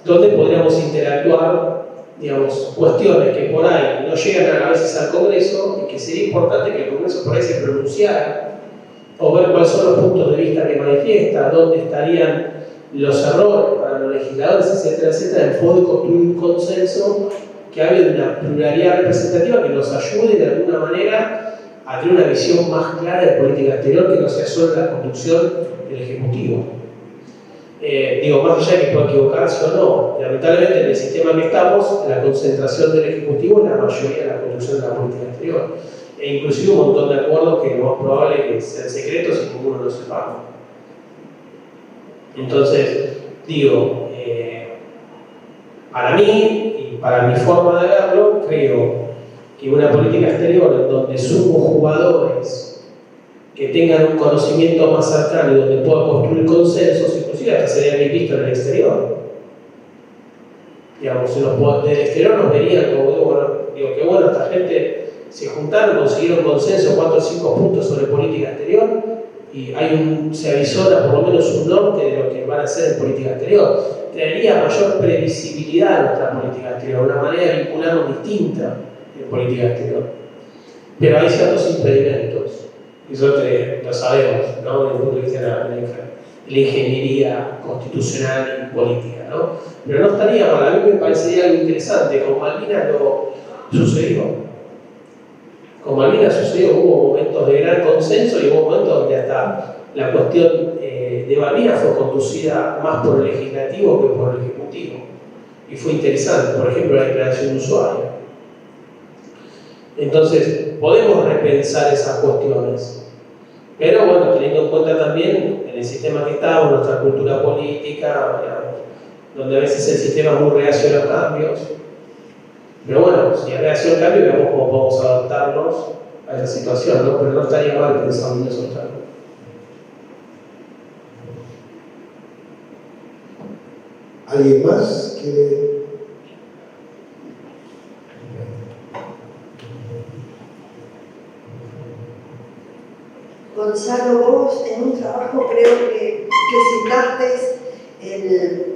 donde podríamos interactuar, digamos, cuestiones que por ahí no llegan a veces al Congreso y que sería importante que el Congreso por ahí se pronunciara o ver cuáles son los puntos de vista que manifiesta, dónde estarían los errores para los legisladores, etcétera, etcétera, en pos de construir un consenso que hable de una pluralidad representativa que nos ayude de alguna manera a tener una visión más clara de política exterior que no sea solo la conducción del Ejecutivo. Digo, más allá de que pueda equivocarse o no, lamentablemente en el sistema que estamos, la concentración del Ejecutivo es la mayoría de la conducción de la política exterior. E inclusive un montón de acuerdos que lo más probable es que sean secretos y ninguno lo sepa. Entonces, digo, para mí y para mi forma de verlo, creo que una política exterior en donde sumos jugadores que tengan un conocimiento más cercano y donde puedan construir consensos, inclusive hasta sería bien visto en el exterior. Digamos, del exterior nos verían como, digo, qué bueno, esta gente se juntaron, consiguieron consenso, 4 o 5 puntos sobre política exterior, y se avisora por lo menos un norte de lo que van a hacer en política exterior. Traería mayor previsibilidad a nuestra política exterior, una manera de vincularnos distinta en política exterior. Pero hay ciertos impedimentos, y eso lo sabemos, ¿no? Desde el punto de vista de la ingeniería constitucional y política, ¿no? Pero no estaría mal, a mí me parecería algo interesante. Con Malvinas lo sucedió. Con Malvinas sucedió, hubo momentos de gran consenso y hubo momentos donde hasta la cuestión de Malvinas fue conducida más por el legislativo que por el ejecutivo. Y fue interesante, por ejemplo, la declaración de usuario. Entonces, podemos repensar esas cuestiones. Pero bueno, teniendo en cuenta también en el sistema que estamos, nuestra cultura política, digamos, donde a veces el sistema es muy reacio a los cambios. Pero bueno, si es reacio al cambio, veamos cómo podemos adaptarnos a esa situación, ¿no? Pero no estaría mal pensando en eso también. ¿Alguien más quiere? Gonzalo, vos en un trabajo creo que citaste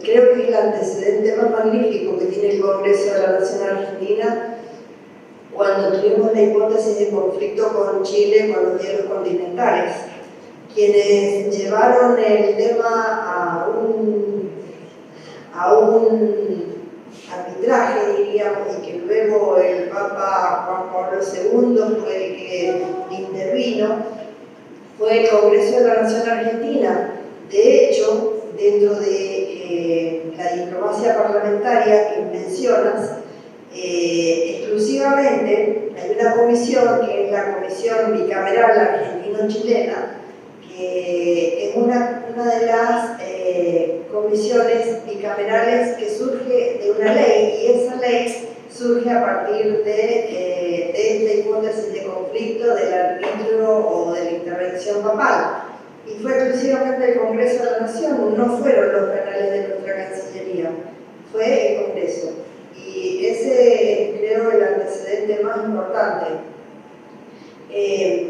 creo que es el antecedente más magnífico que tiene el Congreso de la Nación Argentina cuando tuvimos la hipótesis de conflicto con Chile con los hielos continentales, quienes llevaron el tema a un arbitraje, diríamos, y que luego el Papa Juan Pablo II fue el que intervino, fue el Congreso de la Nación Argentina. De hecho, dentro de la diplomacia parlamentaria que mencionas, exclusivamente hay una comisión que es la Comisión Bicameral Argentino-Chilena, que es una de las comisiones bicamerales que surge de una ley, y esa ley surge a partir de esta hipótesis de conflicto del arbitrio o de la intervención papal. Y fue exclusivamente el Congreso de la Nación, no fueron los canales de nuestra Cancillería, fue el Congreso. Y ese es, creo, el antecedente más importante.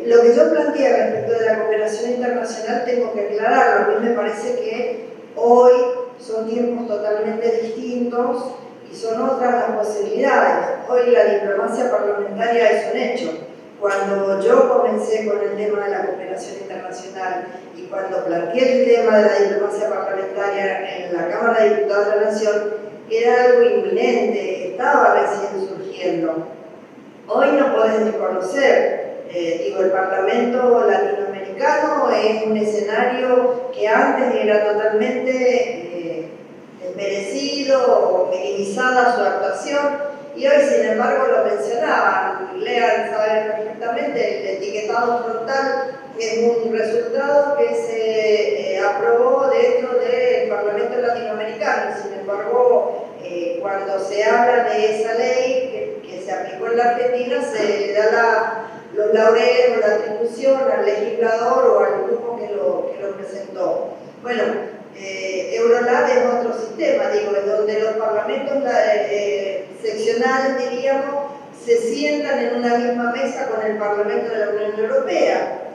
Lo que yo planteé respecto de la cooperación internacional tengo que aclararlo. A mí me parece que hoy son tiempos totalmente distintos y son otras las posibilidades. Hoy la diplomacia parlamentaria es un hecho. Cuando yo comencé con el tema de la cooperación internacional y cuando planteé el tema de la diplomacia parlamentaria en la Cámara de Diputados de la Nación, era algo inminente, estaba recién surgiendo. Hoy no podés desconocer, el Parlamento latinoamericano es un escenario que antes era totalmente desmerecido o minimizada su actuación. Y hoy, sin embargo, lo mencionaban, lean, saben perfectamente, el etiquetado frontal es un resultado que se aprobó dentro del Parlamento latinoamericano. Sin embargo, cuando se habla de esa ley que se aplicó en la Argentina, se le da los laureles o la atribución al legislador o al grupo que lo presentó. Bueno, Eurolat es otro sistema, digo, en donde los parlamentos seccionales, diríamos, se sientan en una misma mesa con el Parlamento de la Unión Europea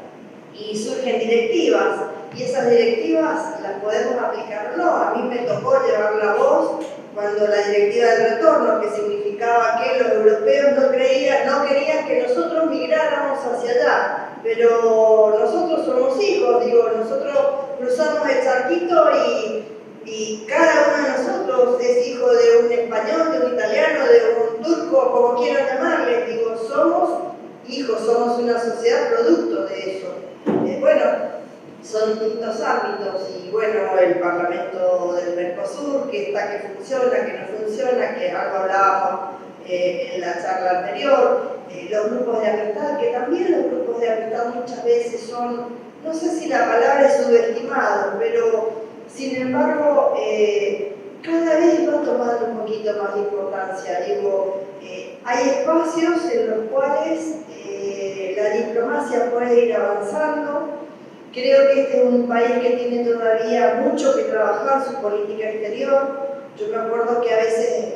y surgen directivas, y esas directivas las podemos aplicar o no. A mí me tocó llevar la voz cuando la directiva del retorno, que significaba que los europeos no querían que nosotros migráramos hacia allá, pero nosotros somos hijos, digo, nosotros cruzamos el charquito y cada uno de nosotros es hijo de un español, de un italiano, de un turco, como quieran llamarle, digo, somos hijos, somos una sociedad producto de eso. Bueno, son distintos ámbitos y bueno, el Parlamento del Mercosur, que está, que funciona, que no funciona, que algo hablábamos en la charla anterior, los grupos de amistad, que también los grupos de amistad muchas veces son, no sé si la palabra es subestimados, pero sin embargo cada vez va tomando un poquito más de importancia. Digo, hay espacios en los cuales la diplomacia puede ir avanzando. Creo que este es un país que tiene todavía mucho que trabajar su política exterior. Yo me acuerdo que a veces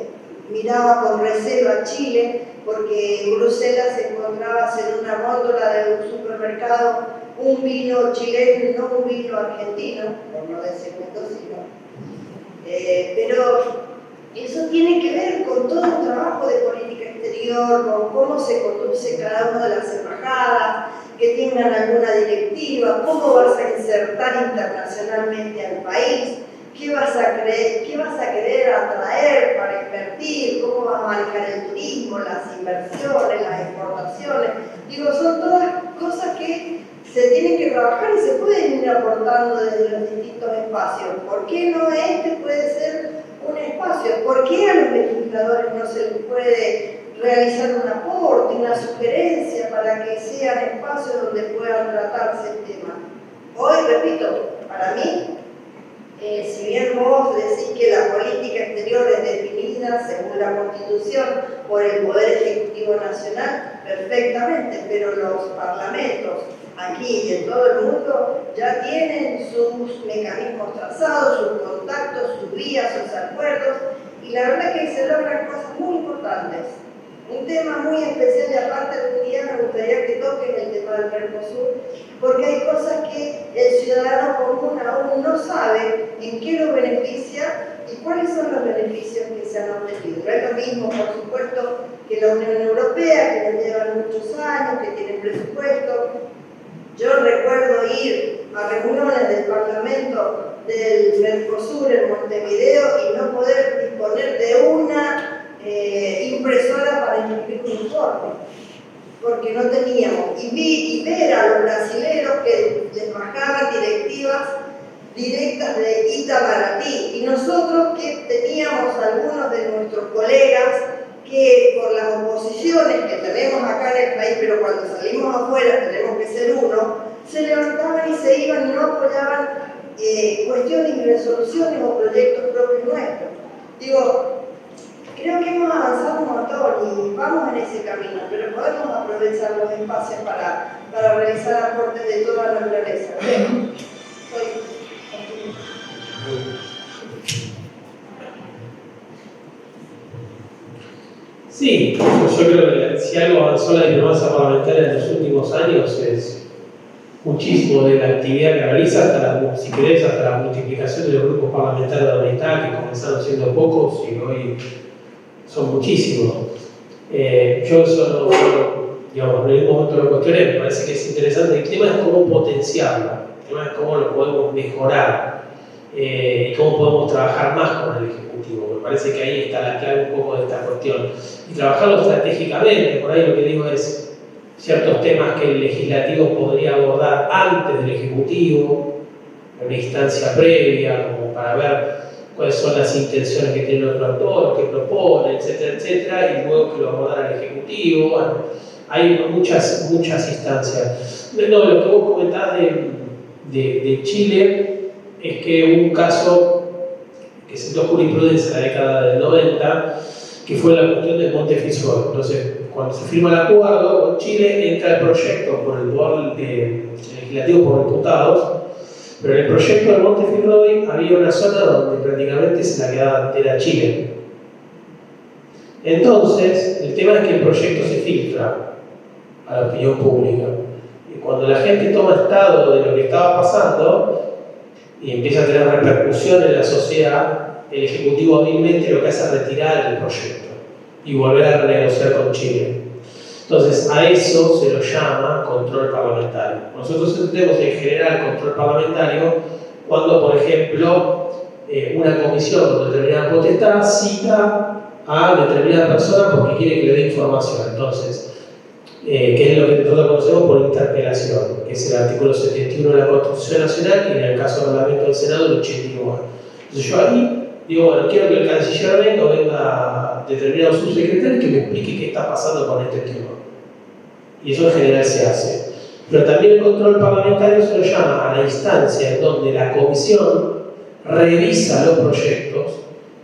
miraba con recelo a Chile porque en Bruselas encontrabas en una góndola de un supermercado un vino chileno y no un vino argentino, por no decir mendocino. Pero eso tiene que ver con todo un trabajo de política exterior, con cómo se conduce cada una de las embajadas, que tengan alguna directiva, cómo vas a insertar internacionalmente al país, qué vas a querer atraer para invertir, cómo vas a manejar el turismo, las inversiones, las exportaciones. Digo, son todas cosas que se tienen que trabajar y se pueden ir aportando desde los distintos espacios. ¿Por qué no este puede ser un espacio? ¿Por qué a los legisladores no se les puede realizar un aporte, una sugerencia para que sean espacios donde puedan tratarse el tema? Hoy, repito, para mí, si bien vos decís que la política exterior es definida según la Constitución por el Poder Ejecutivo Nacional, perfectamente, pero los parlamentos aquí y en todo el mundo ya tienen sus mecanismos trazados, sus contactos, sus vías, sus acuerdos, y la verdad que se logran cosas muy importantes. Un tema muy especial, y aparte de un día me gustaría que toquen el tema del Mercosur, porque hay cosas que el ciudadano común aún no sabe en qué lo beneficia y cuáles son los beneficios que se han obtenido. No es lo mismo, por supuesto, que la Unión Europea, que nos llevan muchos años, que tiene presupuesto. Yo recuerdo ir a reuniones del Parlamento del Mercosur en Montevideo y no poder disponer de una impresora para imprimir un informe, porque no teníamos. Y ver a los brasileños que les bajaban directivas directas de Itamaraty, y nosotros que teníamos algunos de nuestros colegas que por las oposiciones que tenemos acá en el país, pero cuando salimos afuera tenemos que ser uno, se levantaban y se iban y no apoyaban cuestiones y resoluciones o proyectos propios nuestros. Digo, creo que hemos avanzado un montón y vamos en ese camino, pero podemos aprovechar los espacios para realizar aportes de toda naturaleza. Sí, yo creo que si algo avanzó la diplomacia parlamentaria en los últimos años es muchísimo de la actividad que realiza, si querés, hasta la multiplicación de los grupos parlamentarios de la mitad, que comenzaron siendo pocos y hoy son muchísimos. Yo eso digamos, en ningún momento lo cuestioné, me parece que es interesante. El tema es cómo potenciarlo, el tema es cómo lo podemos mejorar y cómo podemos trabajar más con el Ejecutivo. Me parece que ahí está la clave un poco de esta cuestión. Y trabajarlo estratégicamente, por ahí lo que digo es ciertos temas que el legislativo podría abordar antes del Ejecutivo, en una instancia previa, como para ver cuáles son las intenciones que tiene el otro actor, que propone, etcétera, etcétera, y luego que lo abordara el Ejecutivo. Bueno, hay muchas instancias. No, lo que vos comentás de Chile es que hubo un caso que sentó jurisprudencia en la década del 90, que fue la cuestión del Monte Fisor. Entonces, cuando se firma el acuerdo con Chile, entra el proyecto por el poder legislativo por diputados, pero en el proyecto del Monte Fisor había una zona donde prácticamente se la quedaba entera Chile. Entonces, el tema es que el proyecto se filtra a la opinión pública. Y cuando la gente toma estado de lo que estaba pasando y empieza a tener repercusión en la sociedad, el Ejecutivo hábilmente lo que hace es retirar el proyecto y volver a renegociar con Chile. Entonces, a eso se lo llama control parlamentario. Nosotros entendemos en general control parlamentario cuando, por ejemplo, una comisión con determinada potestad cita a determinada persona porque quiere que le dé información. Entonces, que es lo que nosotros conocemos por interpelación, que es el artículo 71 de la Constitución Nacional y en el caso del Reglamento del Senado el 89. Entonces yo ahí digo, bueno, quiero que el canciller venga determinado subsecretario que me explique qué está pasando con este tema. Y eso en general se hace. Pero también el control parlamentario se lo llama a la instancia en donde la comisión revisa los proyectos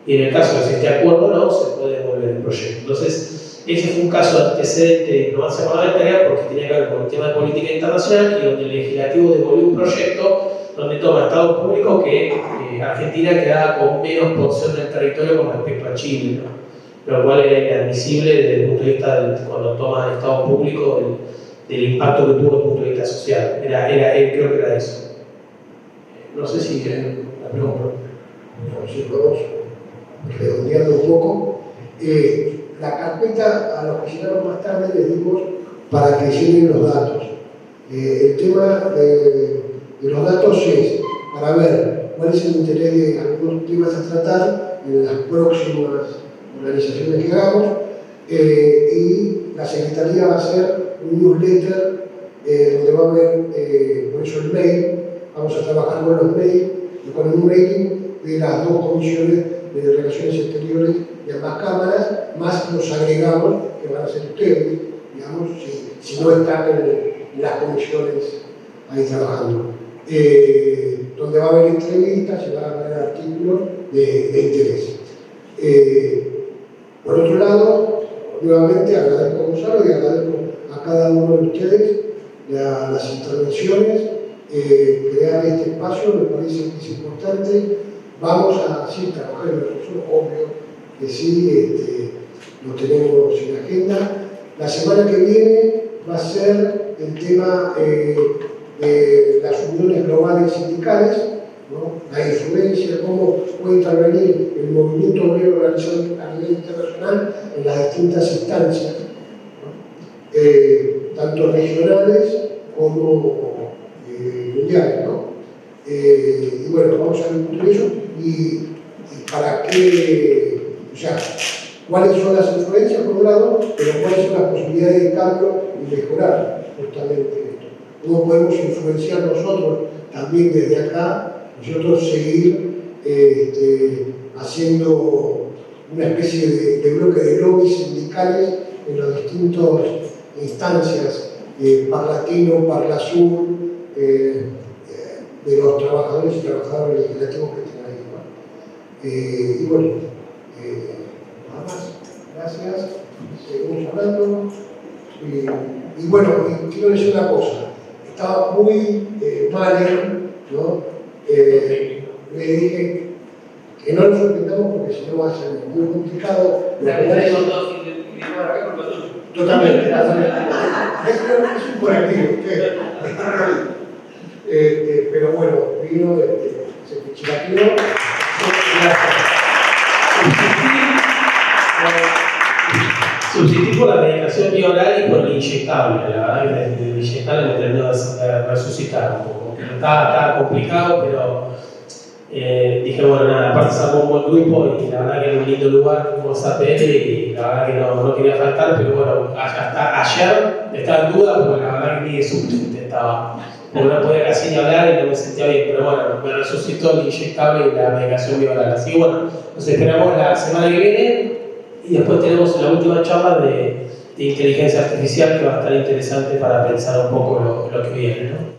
y en el caso de que se esté de acuerdo o no, se puede devolver el proyecto. Entonces, ese fue un caso de antecedente de diplomacia parlamentaria porque tenía que ver con el tema de política internacional y donde el legislativo devolvió un proyecto donde toma Estado público que Argentina quedaba con menos porción del territorio con respecto a Chile, ¿no? Lo cual era inadmisible desde el punto de vista cuando toma el Estado público del impacto que tuvo desde el punto de vista social. Creo que era eso. No sé si la pregunta. No, si podemos redondeando un poco. La carpeta a los que llegaron más tarde les dimos para que llenen los datos. El tema de los datos es para ver cuál es el interés de algunos temas a tratar en las próximas organizaciones que hagamos y la Secretaría va a hacer un newsletter donde va a haber, por eso el mail, vamos a trabajar con los mails y con un mailing de las dos comisiones de Relaciones Exteriores de ambas cámaras, más los agregamos que van a ser ustedes, digamos, si no están en las comisiones ahí trabajando. Donde va a haber entrevistas y van a haber artículos de interés. Por otro lado, nuevamente agradezco a Gonzalo y agradezco a cada uno de ustedes las intervenciones. Crear este espacio me parece que es importante. Vamos a sí, trabajar en el profesor, obvio que sí, lo tenemos en agenda. La semana que viene va a ser el tema de las uniones globales sindicales, ¿no? La influencia, cómo puede intervenir el movimiento obrero organizado a nivel internacional en las distintas instancias, ¿no? Tanto regionales como mundiales, ¿no? Y bueno, vamos a discutir eso y para qué, o sea, cuáles son las influencias por un lado, pero cuáles son las posibilidades de cambio y mejorar justamente esto. ¿Cómo podemos influenciar nosotros también desde acá, nosotros seguir haciendo una especie de bloque de lobbies sindicales en las distintas instancias, Parlatino, Parlasur, de los trabajadores y trabajadoras legislativos que están ahí, ¿no? Y bueno, nada más. Gracias. Seguimos hablando. Y bueno, quiero decir una cosa. Estaba muy mal, ¿no? Le dije que no nos sorprendamos porque si no va a ser muy complicado. Totalmente. Es un colectivo. Pero bueno, vino, se chilaqueó. Subsistir por la medicación vía oral y por el inyectable. La verdad que el inyectable me terminó de resucitar un poco. Estaba complicado, pero dije, bueno, nada, aparte se armó un buen grupo y la verdad que era un lindo lugar como Zapete y la verdad que no quería faltar, pero bueno, hasta ayer estaba en duda porque la verdad que ni de suplente estaba. Porque no podía casi ni hablar y no me sentía bien, pero bueno, me resucitó el inyectable y la medicación vía oral. Así que bueno, nos esperamos la semana que viene. Y después tenemos la última charla de inteligencia artificial que va a estar interesante para pensar un poco lo que viene, ¿no?